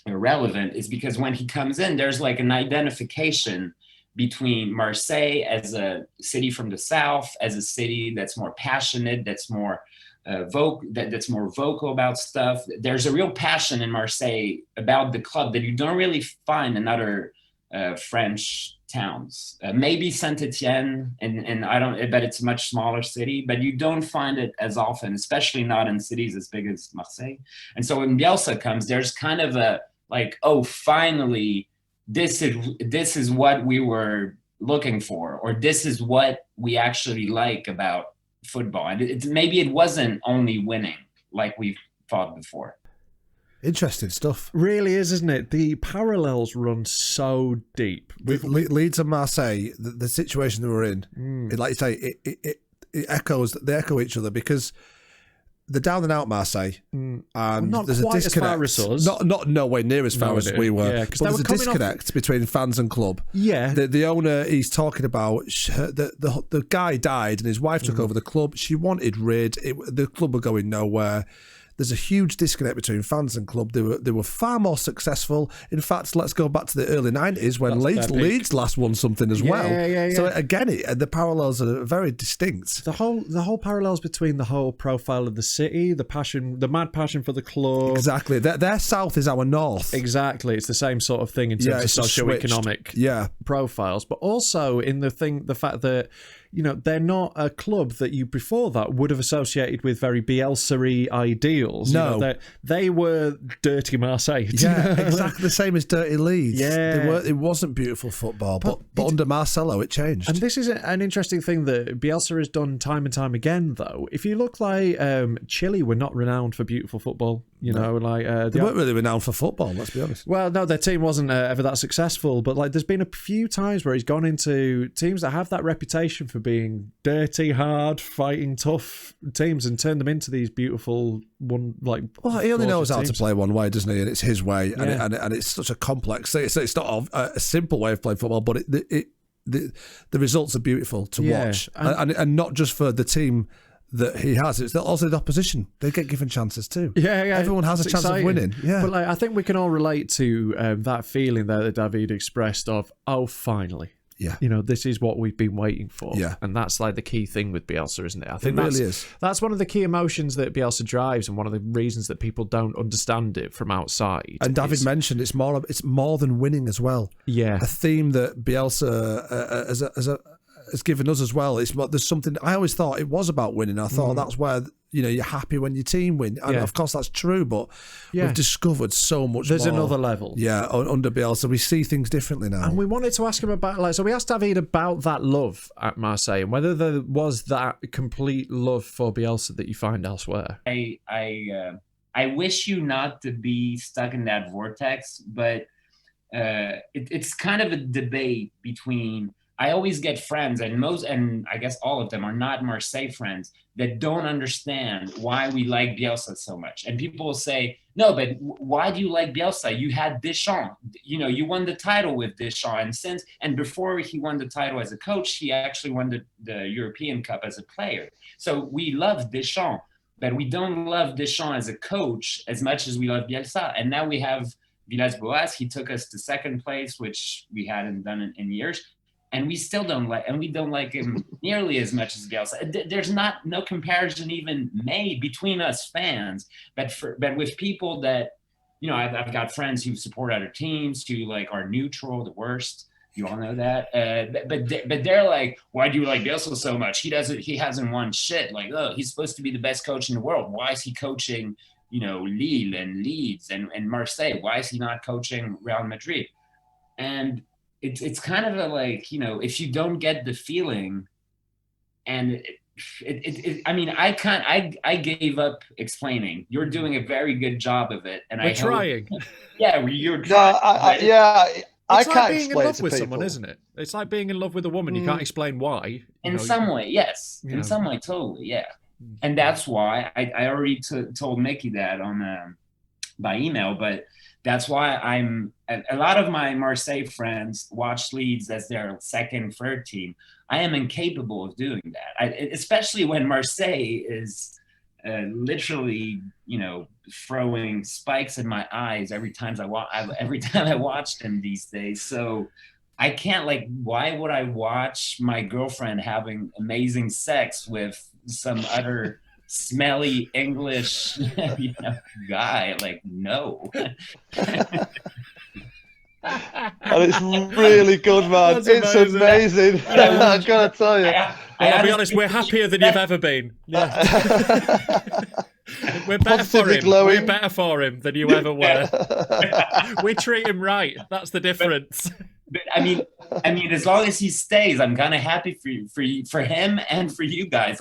irrelevant, is because when he comes in, there's like an identification between Marseille as a city from the south, as a city that's more passionate, that's more that's more vocal about stuff. There's a real passion in Marseille about the club that you don't really find in other French towns. Maybe Saint-Etienne, but it's a much smaller city, but you don't find it as often, especially not in cities as big as Marseille. And so when Bielsa comes, there's kind of a like, oh, finally, this is what we were looking for, or this is what we actually like about football. And maybe it wasn't only winning like we've thought before. Interesting stuff. Really is, isn't it? The parallels run so deep. With Leeds and Marseille, the situation they were in, like you say, it echoes. They echo each other because they're down and out Marseille, and not there's quite a disconnect. As far as us. Not nowhere near as far as we were. Yeah, but there's a disconnect between fans and club. Yeah, the owner he's talking about, the guy died and his wife took over the club. She wanted rid. The club were going nowhere. There's a huge disconnect between fans and club. They were far more successful. In fact, let's go back to the early 90s when Leeds last won something as well. Yeah. So again, the parallels are very distinct. The whole parallels between the whole profile of the city, the passion, the mad passion for the club. Exactly. Their south is our north. Exactly. It's the same sort of thing in terms of socio-economic profiles, but also in the fact that, they're not a club that you before that would have associated with very Bielsa-y ideals. No. They were dirty Marseille. Yeah, exactly the same as dirty Leeds. Yeah. It wasn't beautiful football, but under Marcelo it changed. And this is an interesting thing that Bielsa has done time and time again, though. If you look like Chile were not renowned for beautiful football. They weren't really renowned for football, let's be honest. Well, no, their team wasn't ever that successful, but there's been a few times where he's gone into teams that have that reputation for being dirty, hard, fighting, tough teams and turned them into these beautiful he only knows how to play one way, doesn't he? And it's his way, and it's such a complex. It's not a simple way of playing football, but the results are beautiful to watch, and not just for the team that he has, it's also the opposition. They get given chances too. Yeah. Everyone has a chance of winning. Yeah, but I think we can all relate to that feeling there that David expressed of, oh, finally. Yeah, this is what we've been waiting for. Yeah, and that's like the key thing with Bielsa, isn't it? I think it really is. That's one of the key emotions that Bielsa drives, and one of the reasons that people don't understand it from outside. And David mentioned it's more than winning as well. Yeah, a theme that Bielsa has given us as well. There's something I always thought it was about winning. I thought that's where you're happy when your team win, and of course that's true. But we've discovered so much. There's more. Another level. Yeah, under Bielsa, we see things differently now. And we wanted to ask him about so we asked David about that love at Marseille and whether there was that complete love for Bielsa that you find elsewhere. I wish you not to be stuck in that vortex, but it's kind of a debate between. I always get friends, and I guess all of them are not Marseille friends, that don't understand why we like Bielsa so much. And people will say, no, but why do you like Bielsa? You had Deschamps, you won the title with Deschamps, and before he won the title as a coach, he actually won the European Cup as a player. So we love Deschamps, but we don't love Deschamps as a coach as much as we love Bielsa. And now we have Villas-Boas. He took us to second place, which we hadn't done in years. And we still don't like him nearly as much as Bielsa. There's no comparison even made between us fans, but with people that, I've got friends who support other teams who like are neutral, the worst. You all know that. But they're like, why do you like Bielsa so much? He hasn't won shit. Like, oh, he's supposed to be the best coach in the world. Why is he coaching, Lille and Leeds and Marseille? Why is he not coaching Real Madrid? And it's kind of if you don't get the feeling, and I gave up explaining. You're doing a very good job of it, and we're trying. Yeah, you're trying. It's like being in love with someone, isn't it? It's like being in love with a woman. You can't explain why. In some way, yes. In some way, totally, yeah. And that's why I already told Micky that on by email, but. That's why a lot of my Marseille friends watch Leeds as their second, third team. I am incapable of doing that, especially when Marseille is literally, throwing spikes in my eyes every time I watch them these days. So I can't, why would I watch my girlfriend having amazing sex with some other smelly English guy? No. And it's really good, man. It's amazing. I gotta tell you. I'll be honest, we're happier than you've ever been. Yeah. We're better for him. Glowing. We're better for him than you ever were. We treat him right. That's the difference. But I mean, as long as he stays, I'm kind of happy for him and for you guys.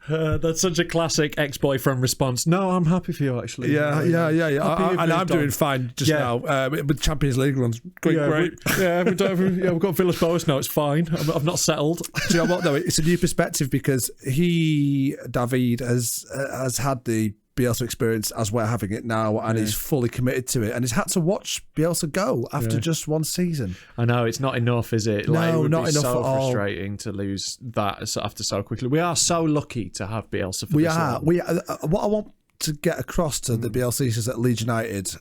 That's such a classic ex-boyfriend response. No, I'm happy for you, actually. Yeah. I'm doing fine just now. With Champions League runs, great. We've got Villas-Boas now. It's fine. I've not settled. Do you know what though? It's a new perspective because David has had the Bielsa experience as we're having it now, and he's fully committed to it, and he's had to watch Bielsa go after just one season. I know, it's not enough, is it? No, it would not be enough so at all. frustrating to lose that after so quickly. We are so lucky to have Bielsa for we this are. long. We are. What I want to get across to the Bielsistas at Leeds United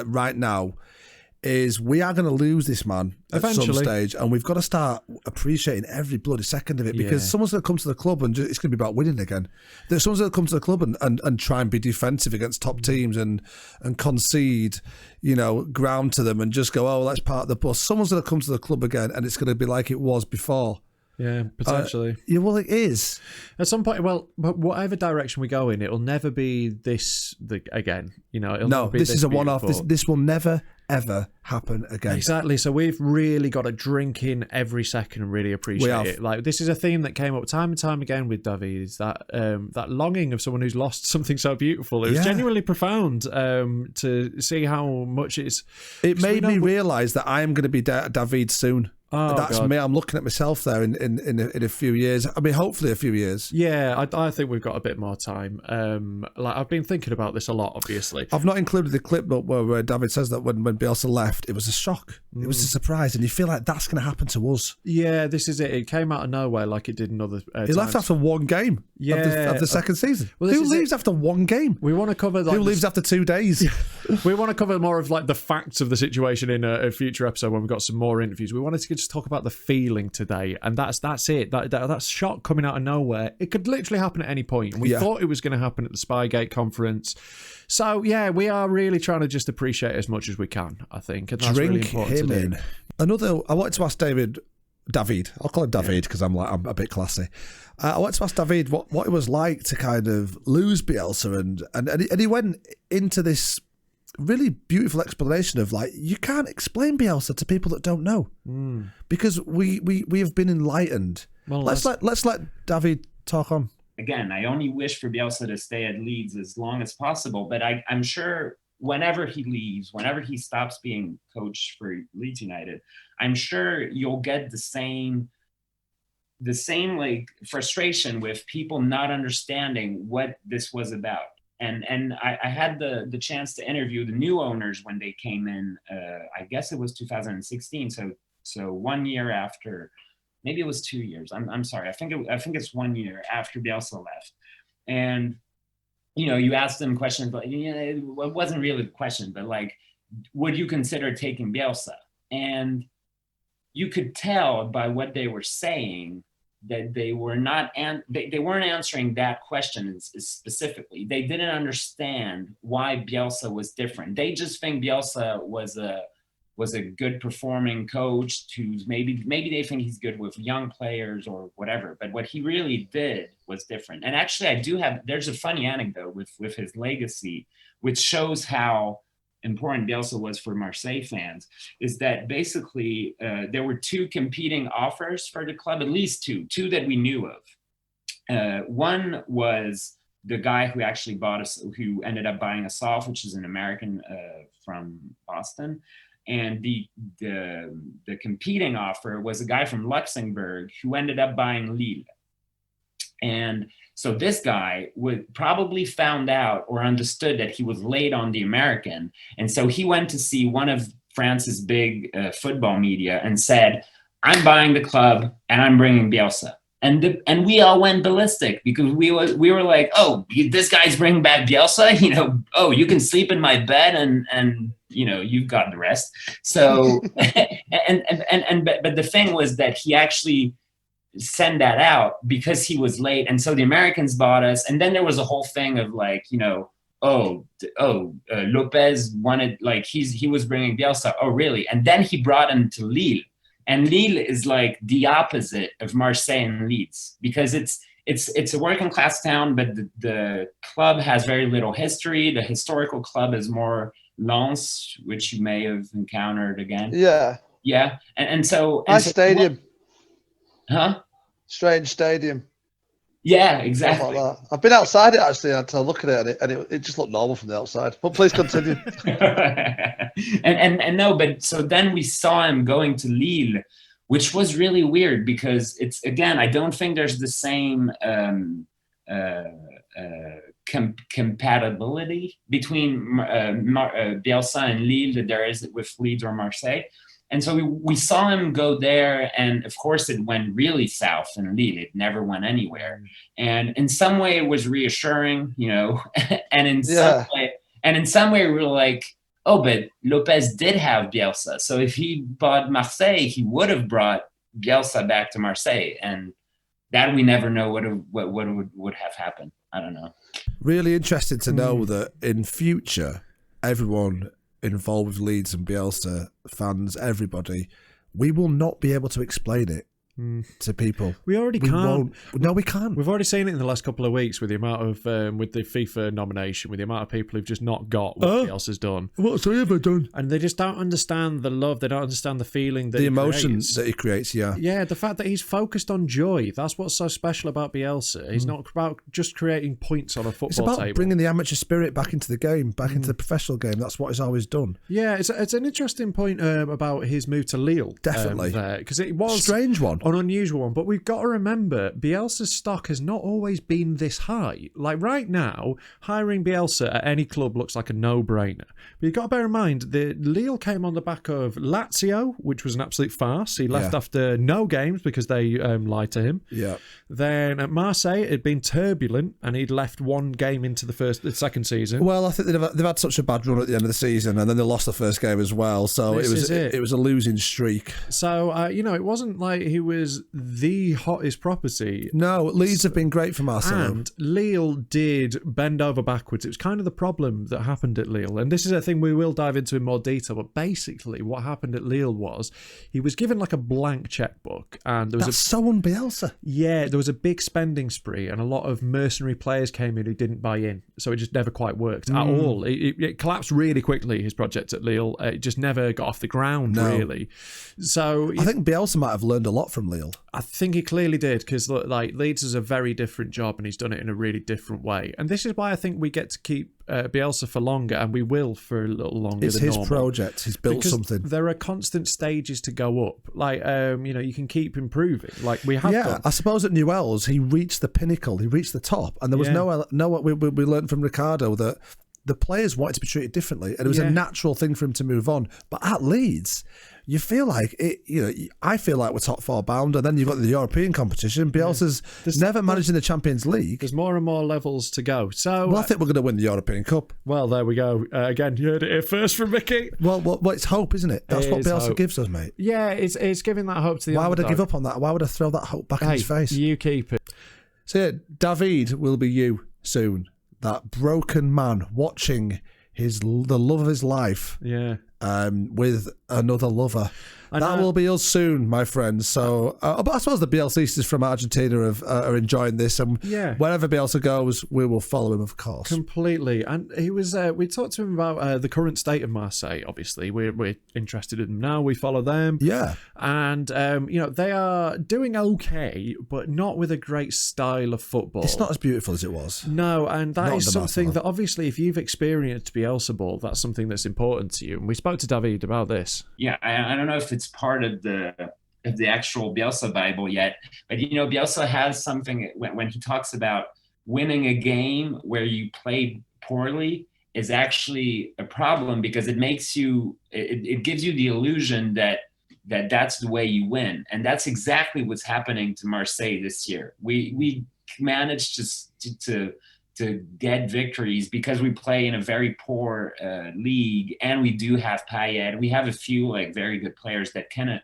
right now is we are going to lose this man eventually at some stage, and we've got to start appreciating every bloody second of it, because someone's going to come to the club and it's going to be about winning again. Someone's going to come to the club and try and be defensive against top teams and concede, ground to them and just go, oh, that's part of the bus. Someone's going to come to the club again, and it's going to be like it was before. Yeah, potentially. Well, it is. At some point, but whatever direction we go in, it'll never be this again. This is a one-off. This will never, ever happen again. Exactly. So we've really got to drink in every second and really appreciate it. This is a theme that came up time and time again with David, is that longing of someone who's lost something so beautiful. It was genuinely profound to see how much it's... It made me realise that I am going to be David soon. Oh, that's God. Me. I'm looking at myself there in a few years. I mean, hopefully a few years. Yeah, I think we've got a bit more time. I've been thinking about this a lot, obviously. I've not included the clip where David says that when Bielsa left, it was a shock. It was a surprise, and you feel like that's going to happen to us. Yeah, this is it. It came out of nowhere like it did in other times. He left after one game of the second season. Well, who leaves after one game? We want to cover... who leaves after 2 days? We want to cover more of the facts of the situation in a future episode when we've got some more interviews. We wanted to just talk about the feeling today, and that's it. That shock coming out of nowhere. It could literally happen at any point, and we thought it was going to happen at the Spygate conference. So yeah, we are really trying to just appreciate as much as we can, I think, and that's really important him to do. In. I wanted to ask David. I'll call him David because I'm a bit classy. I wanted to ask David what it was like to kind of lose Bielsa, and he went into this really beautiful explanation of you can't explain Bielsa to people that don't know because we have been enlightened. Well, let's let David talk on. Again, I only wish for Bielsa to stay at Leeds as long as possible, but I'm sure whenever he leaves, whenever he stops being coach for Leeds United, I'm sure you'll get the same like frustration with people not understanding what this was about. And I had the chance to interview the new owners when they came in. I guess it was 2016. So 1 year after, maybe it was 2 years. I'm sorry. I think it's 1 year after Bielsa left. And you asked them questions, but it wasn't really the question, but like, would you consider taking Bielsa? And you could tell by what they were saying that they were not, they weren't answering that question specifically. They didn't understand why Bielsa was different. They just think Bielsa was a good performing coach who's maybe they think he's good with young players or whatever. But what he really did was different. And actually, there's a funny anecdote with his legacy, which shows how important Bielsa was for Marseille fans, is that basically there were two competing offers for the club, at least two that we knew of. One was the guy who actually who ended up buying us off, which is an American from Boston. And the competing offer was a guy from Luxembourg who ended up buying Lille. And so this guy would probably found out or understood that he was late on the American. And so he went to see one of France's big football media and said, I'm buying the club and I'm bringing Bielsa. And we all went ballistic because we were like, oh, this guy's bringing back Bielsa, oh, you can sleep in my bed and you've got the rest. So, but the thing was that he actually send that out because he was late. And so the Americans bought us. And then there was a whole thing of like, Lopez wanted, like, he was bringing Bielsa. Oh, really? And then he brought him to Lille. And Lille is like the opposite of Marseille and Leeds because it's a working class town, but the club has very little history. The historical club is more Lens, which you may have encountered again. Yeah. Yeah. And so stadium. Huh? Strange stadium. Yeah, exactly. Like that. I've been outside it actually and to look at it and it just looked normal from the outside. But please continue. and no, but so then we saw him going to Lille, which was really weird because it's, again, I don't think there's the same compatibility between Bielsa and Lille that there is with Leeds or Marseille. And so we saw him go there, and of course it went really south in Lille. It never went anywhere. And in some way it was reassuring, and in some way we were like, oh, but Lopez did have Bielsa. So if he bought Marseille, he would have brought Bielsa back to Marseille. And that we never know what would have happened. I don't know. Really interested to know that in future, everyone involved with Leeds and Bielsa, fans, everybody, we will not be able to explain it to people. We already can't. No, we can't. We've already seen it in the last couple of weeks with the amount of with the FIFA nomination, with the amount of people who've just not got what Bielsa's done. What's he ever done? And they just don't understand the love. They don't understand the feeling that the emotions that he creates. Yeah, the fact that he's focused on joy. That's what's so special about Bielsa. He's not about just creating points on a football table. It's about bringing the amateur spirit back into the game, back into the professional game. That's what he's always done. Yeah, it's an interesting point about his move to Lille. Definitely, because it was a strange one. An unusual one, but we've got to remember Bielsa's stock has not always been this high. Like right now, hiring Bielsa at any club looks like a no-brainer. But you've got to bear in mind that Lille came on the back of Lazio, which was an absolute farce. He left after no games because they lied to him. Yeah. Then at Marseille, it had been turbulent, and he'd left one game into the second season. Well, I think they've had such a bad run at the end of the season, and then they lost the first game as well. So it was a losing streak. So it wasn't like he was the hottest property. No, Leeds have been great for Marcelo. And Lille did bend over backwards. It was kind of the problem that happened at Lille. And this is a thing we will dive into in more detail. But basically, what happened at Lille was he was given like a blank checkbook. And there was That's so un-Bielsa. Yeah, there was a big spending spree. And a lot of mercenary players came in who didn't buy in. So it just never quite worked at all. It collapsed really quickly, his project at Lille. It just never got off the ground, really. So I think Bielsa might have learned a lot from from Lille? I think he clearly did, because Leeds is a very different job and he's done it in a really different way. And this is why I think we get to keep Bielsa for longer, and we will for a little longer. It's his project. He's built something. There are constant stages to go up. You can keep improving. Like we have. Yeah, I suppose at Newell's he reached the pinnacle. He reached the top, and there was we learned from Ricardo that the players wanted to be treated differently, and it was a natural thing for him to move on. But at Leeds, you feel like it. I feel like we're top 4 bound, and then you've got the European competition. Bielsa's never managed in the Champions League. There's more and more levels to go. So, I think we're going to win the European Cup. Well, there we go. Again, you heard it here first from Micky. Well, it's hope, isn't it? That's what Bielsa gives us, mate. Yeah, it's giving that hope to the. Why would I give up on that? Why would I throw that hope back in his face? You keep it. So, David will be you soon. That broken man watching the love of his life. Yeah. With another lover. That will be us soon, my friends. So, but I suppose the Bielsistas from Argentina are enjoying this, and wherever Bielsa goes, we will follow him, of course. Completely. And he was. We talked to him about the current state of Marseille. Obviously, we're interested in them now. We follow them. Yeah. And they are doing okay, but not with a great style of football. It's not as beautiful as it was. No, and that is something that obviously, if you've experienced Bielsa ball, that's something that's important to you. And we spoke to David about this. Yeah, I don't know if it's part of the actual Bielsa Bible yet, but Bielsa has something when he talks about winning a game where you played poorly is actually a problem, because it makes you it gives you the illusion that that's the way you win, and that's exactly what's happening to Marseille this year. We managed to get victories because we play in a very poor league, and we do have Payet. We have a few very good players that can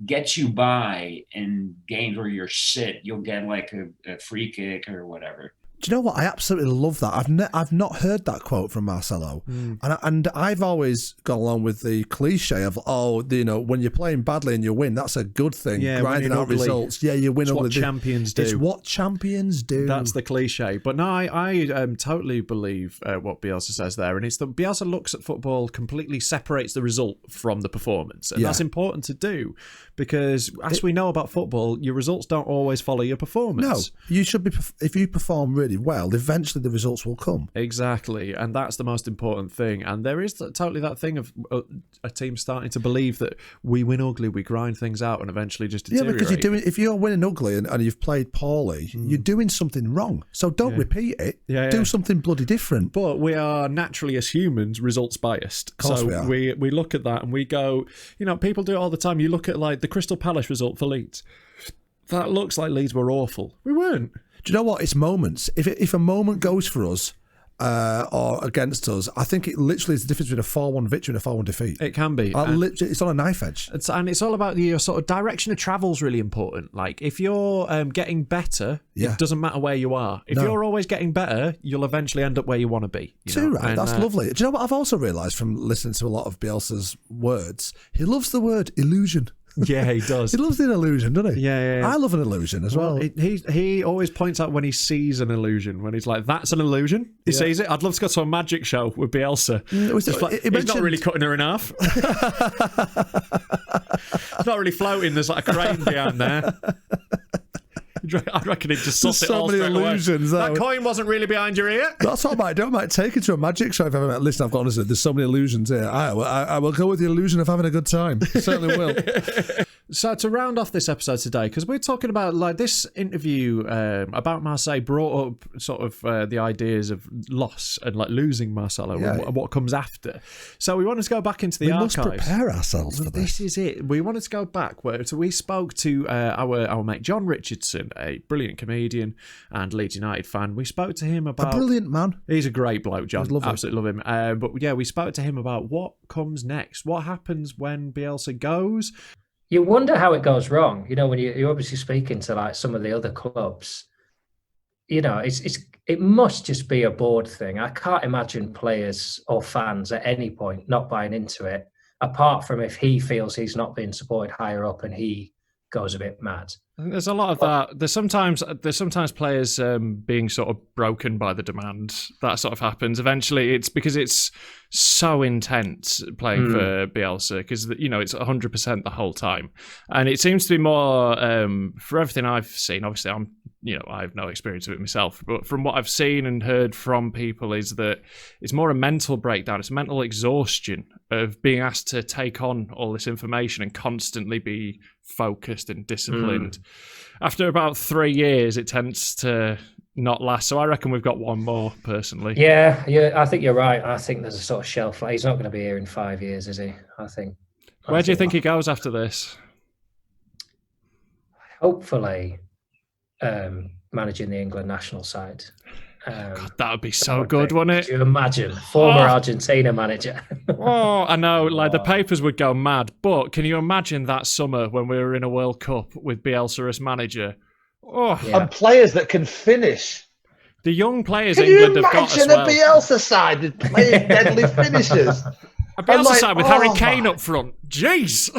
get you by in games where you're shit. You'll get a free kick or whatever. Do you know what? I absolutely love that. I've not heard that quote from Marcelo, and I've always gone along with the cliche of when you're playing badly and you win, that's a good thing. Yeah, grinding out results. Yeah, you win. It's what champions do. It's what champions do. That's the cliche. But no, I totally believe what Bielsa says there, and it's that Bielsa looks at football, completely separates the result from the performance, and that's important to do, because as we know about football, your results don't always follow your performance. No, you should be. If you perform really well, eventually the results will come. Exactly, and that's the most important thing. And there is totally that thing of a team starting to believe that we win ugly, we grind things out, and eventually just deteriorate. Yeah, because if you're winning ugly and you've played poorly, you're doing something wrong. So don't repeat it. Do something bloody different. But we are naturally, as humans, results biased. Of course so we look at that and we go, people do it all the time. You look at the Crystal Palace result for Leeds. That looks like Leeds were awful. We weren't. Do you know what? It's moments. If a moment goes for us or against us, I think it literally is the difference between a 4-1 victory and a 4-1 defeat. It can be. It's on a knife edge. And it's all about your sort of direction of travel is really important. Like if you're getting better, it doesn't matter where you are. If you're always getting better, you'll eventually end up where you want to be. Too right. That's lovely. Do you know what I've also realised from listening to a lot of Bielsa's words? He loves the word illusion. Yeah, he does. He loves an illusion, doesn't he? Yeah. I love an illusion as well. He always points out when he sees an illusion, when he's like, that's an illusion. He sees it. I'd love to go to a magic show with Bielsa. He's not really cutting her in half. It's not really floating. There's a crane behind there. I reckon he'd just suss it all straight illusions, away. That coin wasn't really behind your ear. That's what I might do. I might take it to a magic show if ever. Listen, I've got honestly, there's so many illusions here. I will go with the illusion of having a good time. I certainly will. So to round off this episode today, because we're talking about this interview about Marseille brought up sort of the ideas of loss and losing Marcelo and what comes after. So we wanted to go back into the archives. We must prepare ourselves for this. This is it. We wanted to go back. So we spoke to our mate John Richardson, a brilliant comedian and Leeds United fan. We spoke to him about... A brilliant man. He's a great bloke, John. Absolutely love him. But yeah, we spoke to him about what comes next. What happens when Bielsa goes? You wonder how it goes wrong. When you're obviously speaking to some of the other clubs, it must just be a board thing. I can't imagine players or fans at any point not buying into it, apart from if he feels he's not being supported higher up and he goes a bit mad. There's a lot of that. There's sometimes players being sort of broken by the demand. That sort of happens. Eventually, it's because it's so intense playing for Bielsa, because it's 100% the whole time, and it seems to be more for everything I've seen. Obviously, I have no experience of it myself, but from what I've seen and heard from people is that it's more a mental breakdown. It's mental exhaustion of being asked to take on all this information and constantly be focused and disciplined. After about 3 years, it tends to not last. So I reckon we've got one more, personally. Yeah, I think you're right. I think there's a sort of shelf life. He's not going to be here in 5 years, is he? Where do you think he goes after this? Hopefully, managing the England national side. God, that would be so good, wouldn't it? Could you imagine? Former Argentina manager. I know, the papers would go mad, but can you imagine that summer when we were in a World Cup with Bielsa as manager? And players that can finish. The young players England have got as well. Can you imagine a Bielsa side with playing deadly finishers? A Bielsa side with Harry Kane up front. Jeez.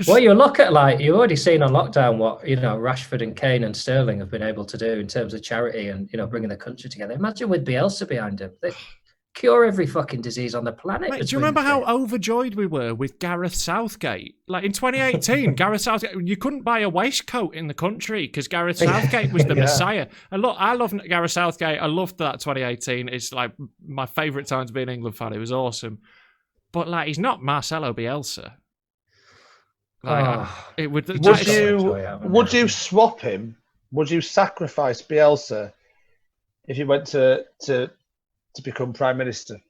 Well, you look at you've already seen on lockdown what Rashford and Kane and Sterling have been able to do in terms of charity and bringing the country together. Imagine with Bielsa behind him. They cure every fucking disease on the planet. Mate, do you remember how overjoyed we were with Gareth Southgate? In 2018, Gareth Southgate, you couldn't buy a waistcoat in the country because Gareth Southgate was the Messiah. And look, I love Gareth Southgate. I loved that 2018. It's my favourite time to be an England fan. It was awesome. But he's not Marcelo Bielsa. Would you swap him? Would you sacrifice Bielsa if you went to become Prime Minister?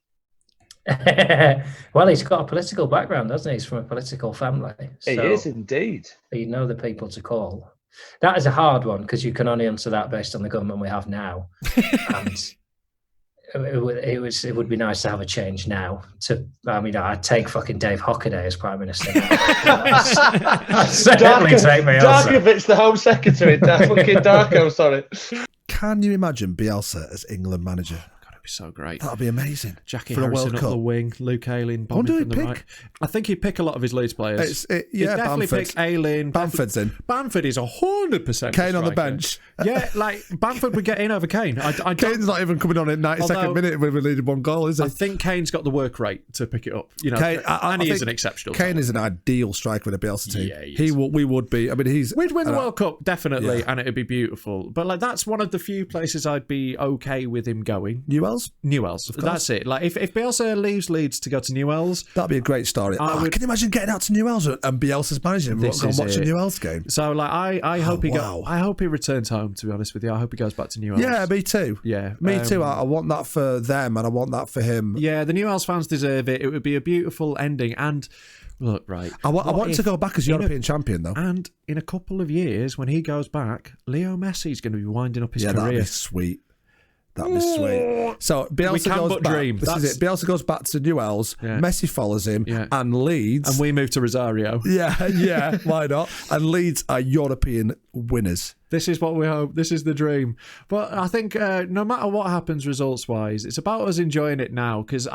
Well, he's got a political background, doesn't he? He's from a political family. He is indeed. You know the people to call. That is a hard one because you can only answer that based on the government we have now. And it would be nice to have a change now. I'd take fucking Dave Hockaday as Prime Minister. I'd certainly take Bielsa. Darkovic, the Home Secretary. Fucking Darko, sorry. Can you imagine Bielsa as England manager? Be so great. That'd be amazing. Jackie Harrison up the wing, Luke Ayling, bombing from the right. I think he'd pick a lot of his Leeds players. He'd definitely pick Ayling. Bamford's in. Bamford is 100% Kane on the bench. Yeah, Bamford would get in over Kane. Kane's not even coming on in 92nd minute when we leaded one goal, is he? I think Kane's got the work rate to pick it up. Kane, and he is an exceptional. Kane is an ideal striker with a Bielsa team. Yeah, we would be. We'd win the World Cup definitely, and it'd be beautiful. But that's one of the few places I'd be okay with him going. Newell's. That's it. If Bielsa leaves Leeds to go to Newell's, that'd be a great story. Can you imagine getting out to Newell's and Bielsa's managing and watching Newell's game? So I hope I hope he returns home. To be honest with you, I hope he goes back to Newell's. Yeah, me too. Yeah, me too. I want that for them, and I want that for him. Yeah, the Newell's fans deserve it. It would be a beautiful ending. And look, right, I want to go back as European champion, though. And in a couple of years, when he goes back, Leo Messi's going to be winding up his career. That'd be sweet. That'd be sweet. So Bielsa goes back. Dream. This is it. Bielsa goes back to Newell's. Messi follows him, and Leeds. And we move to Rosario. Yeah. Why not? And Leeds are European winners. This is what we hope. This is the dream. But I think no matter what happens results-wise, it's about us enjoying it now. Because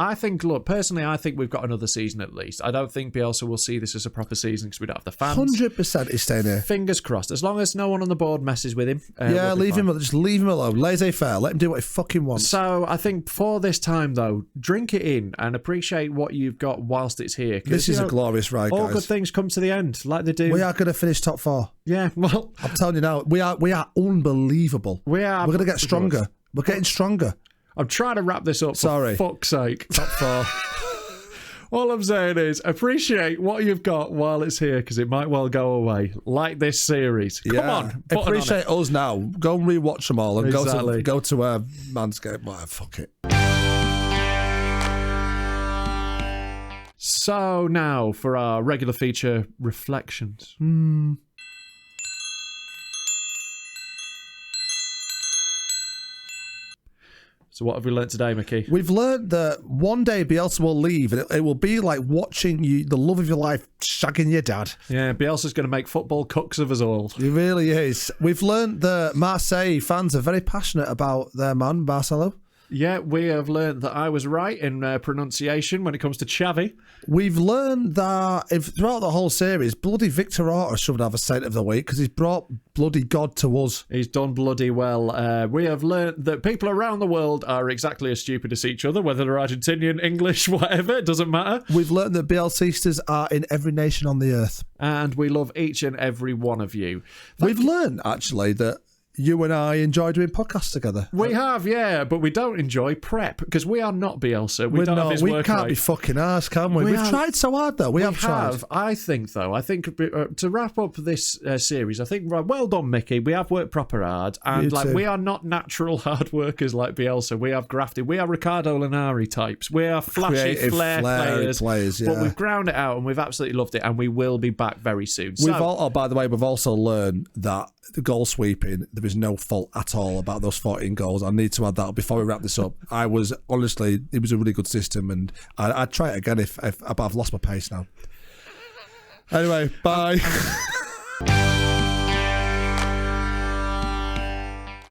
personally, I think we've got another season at least. I don't think Bielsa will see this as a proper season because we don't have the fans. 100% he's staying here. Fingers crossed. As long as no one on the board messes with him. Just leave him alone. Laissez-faire. Let him do what he fucking wants. So I think for this time, though, drink it in and appreciate what you've got whilst it's here. This is a glorious ride, guys. All good things come to the end, like they do. We are going to finish top 4. Yeah, well, I'm telling you now, we are unbelievable. We are. We're going to get stronger. We're getting stronger. I'm trying to wrap this up. For fuck's sake. Top 4. All I'm saying is appreciate what you've got while it's here because it might well go away. Like this series. Come on. Appreciate us now. Go and rewatch them all and go to Manscaped. Well, fuck it. So now for our regular feature reflections. So what have we learnt today, Mickey? We've learnt that one day Bielsa will leave and it will be like watching the love of your life shagging your dad. Yeah, Bielsa's going to make football cooks of us all. He really is. We've learnt that Marseille fans are very passionate about their man, Marcelo. Yeah, we have learned that I was right in pronunciation when it comes to Xavi. We've learned that throughout the whole series, bloody Victor Orta should have a Saint of the Week because he's brought bloody God to us. He's done bloody well. We have learned that people around the world are exactly as stupid as each other, whether they're Argentinian, English, whatever, it doesn't matter. We've learned that Bielsistas are in every nation on the earth. And we love each and every one of you. We've learned, actually, that you and I enjoy doing podcasts together. We have, yeah, but we don't enjoy prep because we are not Bielsa. We don't have his work can't rate. be fucking arsed, can we? We've tried so hard, though. We have tried. I think to wrap up this series, I think, well done, Mickey. We have worked proper hard, and we are not natural hard workers like Bielsa. We have grafted. We are Ricardo Linari types. We are flashy, creative, flair players. Yeah. But we've ground it out, and we've absolutely loved it, and we will be back very soon. By the way, we've also learned that the goal sweeping, there is no fault at all about those 14 goals. I need to add that before we wrap this up. It was a really good system, and I'd try it again but I've lost my pace now. Anyway, bye.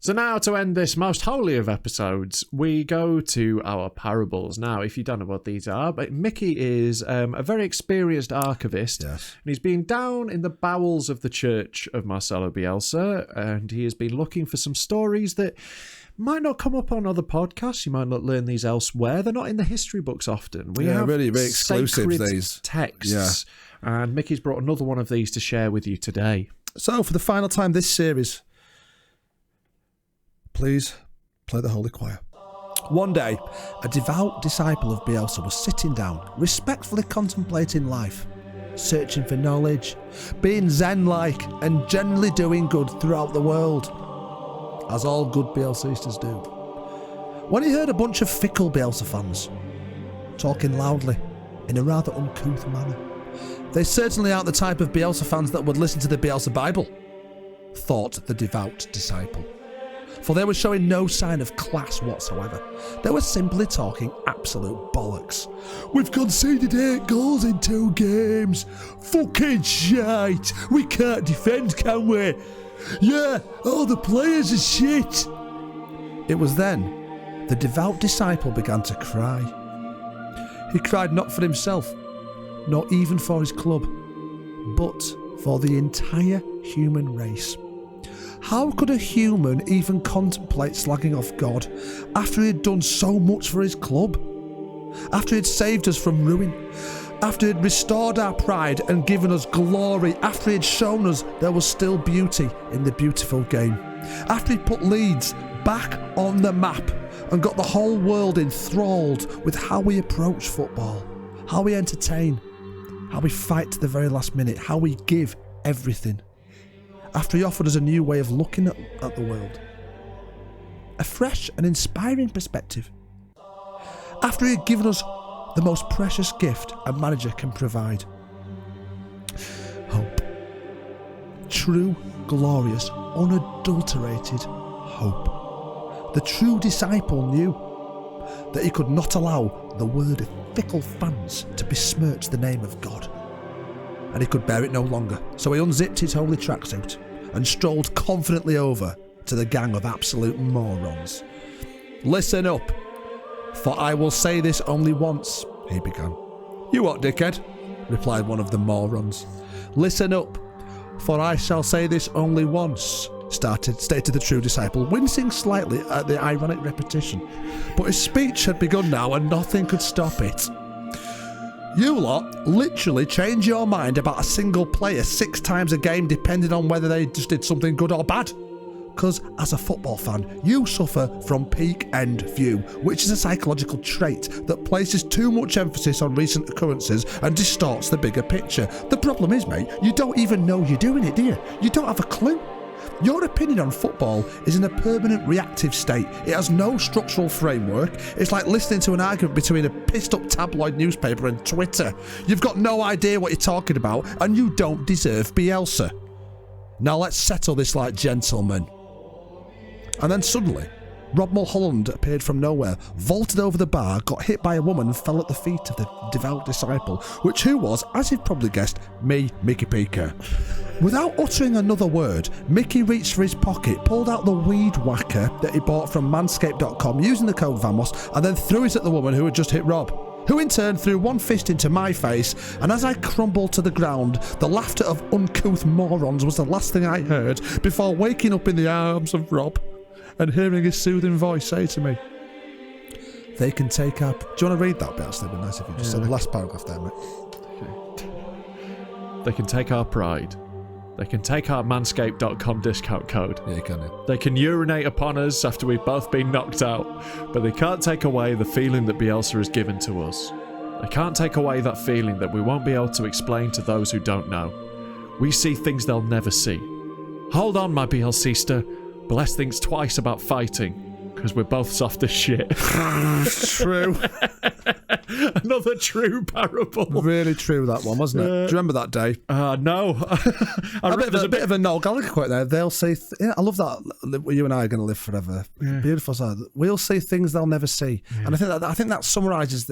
So now, to end this most holy of episodes, we go to our parables. Now, if you don't know what these are, but Mickey is a very experienced archivist, yes, and he's been down in the bowels of the church of Marcelo Bielsa, and he has been looking for some stories that might not come up on other podcasts. You might not learn these elsewhere. They're not in the history books often. We have really, very exclusive, these texts, and Mickey's brought another one of these to share with you today. So, for the final time this series, please play the Holy Choir. One day, a devout disciple of Bielsa was sitting down, respectfully contemplating life, searching for knowledge, being Zen-like, and generally doing good throughout the world, as all good Bielsistas do, when he heard a bunch of fickle Bielsa fans talking loudly in a rather uncouth manner. They certainly aren't the type of Bielsa fans that would listen to the Bielsa Bible, thought the devout disciple. For they were showing no sign of class whatsoever. They were simply talking absolute bollocks. We've conceded 8 goals in 2 games. Fucking shite. We can't defend, can we? Yeah, all the players are shit. It was then the devout disciple began to cry. He cried not for himself, nor even for his club, but for the entire human race. How could a human even contemplate slagging off God after he had done so much for his club? After he had saved us from ruin? After he had restored our pride and given us glory? After he had shown us there was still beauty in the beautiful game? After he put Leeds back on the map and got the whole world enthralled with how we approach football, how we entertain, how we fight to the very last minute, how we give everything? After he offered us a new way of looking at the world, a fresh and inspiring perspective. After he had given us the most precious gift a manager can provide, hope. True, glorious, unadulterated hope. The true disciple knew that he could not allow the word of fickle fans to besmirch the name of God, and he could bear it no longer. So he unzipped his holy tracksuit and strolled confidently over to the gang of absolute morons. Listen up, for I will say this only once, he began. You what, dickhead? Replied one of the morons. Listen up, for I shall say this only once, stated the true disciple, wincing slightly at the ironic repetition. But his speech had begun now, and nothing could stop it. You lot literally change your mind about a single player 6 times a game depending on whether they just did something good or bad. Because as a football fan, you suffer from peak end view, which is a psychological trait that places too much emphasis on recent occurrences and distorts the bigger picture. The problem is, mate, you don't even know you're doing it, do you? You don't have a clue. Your opinion on football is in a permanent reactive state. It has no structural framework. It's like listening to an argument between a pissed-up tabloid newspaper and Twitter. You've got no idea what you're talking about, and you don't deserve Bielsa. Now let's settle this like gentlemen. And then suddenly, Rob Mulholland appeared from nowhere, vaulted over the bar, got hit by a woman and fell at the feet of the devout disciple, who was, as you've probably guessed, me, Micky P Kerr. Without uttering another word, Mickey reached for his pocket, pulled out the weed whacker that he bought from manscaped.com using the code VAMOS, and then threw it at the woman who had just hit Rob, who in turn threw one fist into my face, and as I crumbled to the ground, the laughter of uncouth morons was the last thing I heard before waking up in the arms of Rob and hearing his soothing voice say to me, "They can take up..." Do you want to read that, Bielsa? It'd be nice if you just said the last paragraph there, mate. Okay. They can take our pride. They can take our manscaped.com discount code. Yeah, you can. Yeah. They can urinate upon us after we've both been knocked out, but they can't take away the feeling that Bielsa has given to us. They can't take away that feeling that we won't be able to explain to those who don't know. We see things they'll never see. Hold on, my Bielsista, but let's think twice about fighting, because we're both soft as shit. True. Another true parable. Really true, that one, wasn't it? Do you remember that day? No. There's a bit of a Noel Gallagher quote there. They'll say, I love that. You and I are going to live forever. Yeah. Beautiful. So we'll see things they'll never see. Yeah. And I think that summarises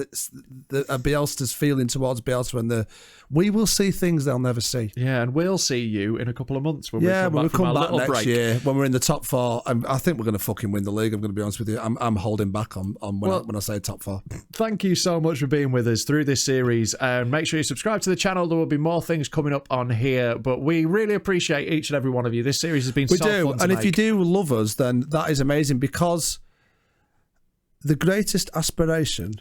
Bielsa's feeling towards Bielsa, and we will see things they'll never see. Yeah, and we'll see you in a couple of months when we come back next break. year when we're in the top four. I think we're going to fucking win the league. I'm going to be honest with you. I'm holding back on when I say top four. Thank you so much for being with us through this series, and make sure you subscribe to the channel. There will be more things coming up on here, but we really appreciate each and every one of you. This series has been so fun to and make. If you do love us, then that is amazing, because the greatest aspiration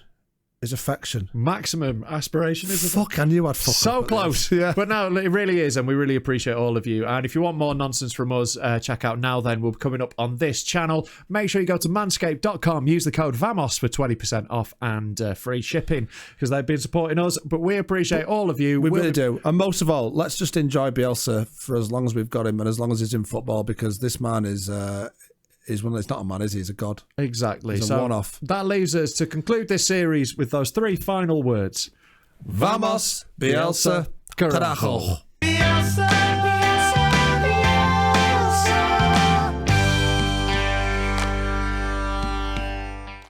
is affection. Maximum aspiration is fuck. I knew I'd fuck so up close. Yeah, but no, it really is, and we really appreciate all of you. And if you want more nonsense from us, check out Now Then. We're coming up on this channel. Make sure you go to manscaped.com, use the code VAMOS for 20% off and free shipping, because they've been supporting us. But we appreciate all of you. We really do. And most of all, let's just enjoy Bielsa for as long as we've got him, and as long as he's in football, because this man is one. It's not a man, is he? He's a god. Exactly. He's a one-off. That leaves us to conclude this series with those three final words. Vamos, Bielsa, carajo.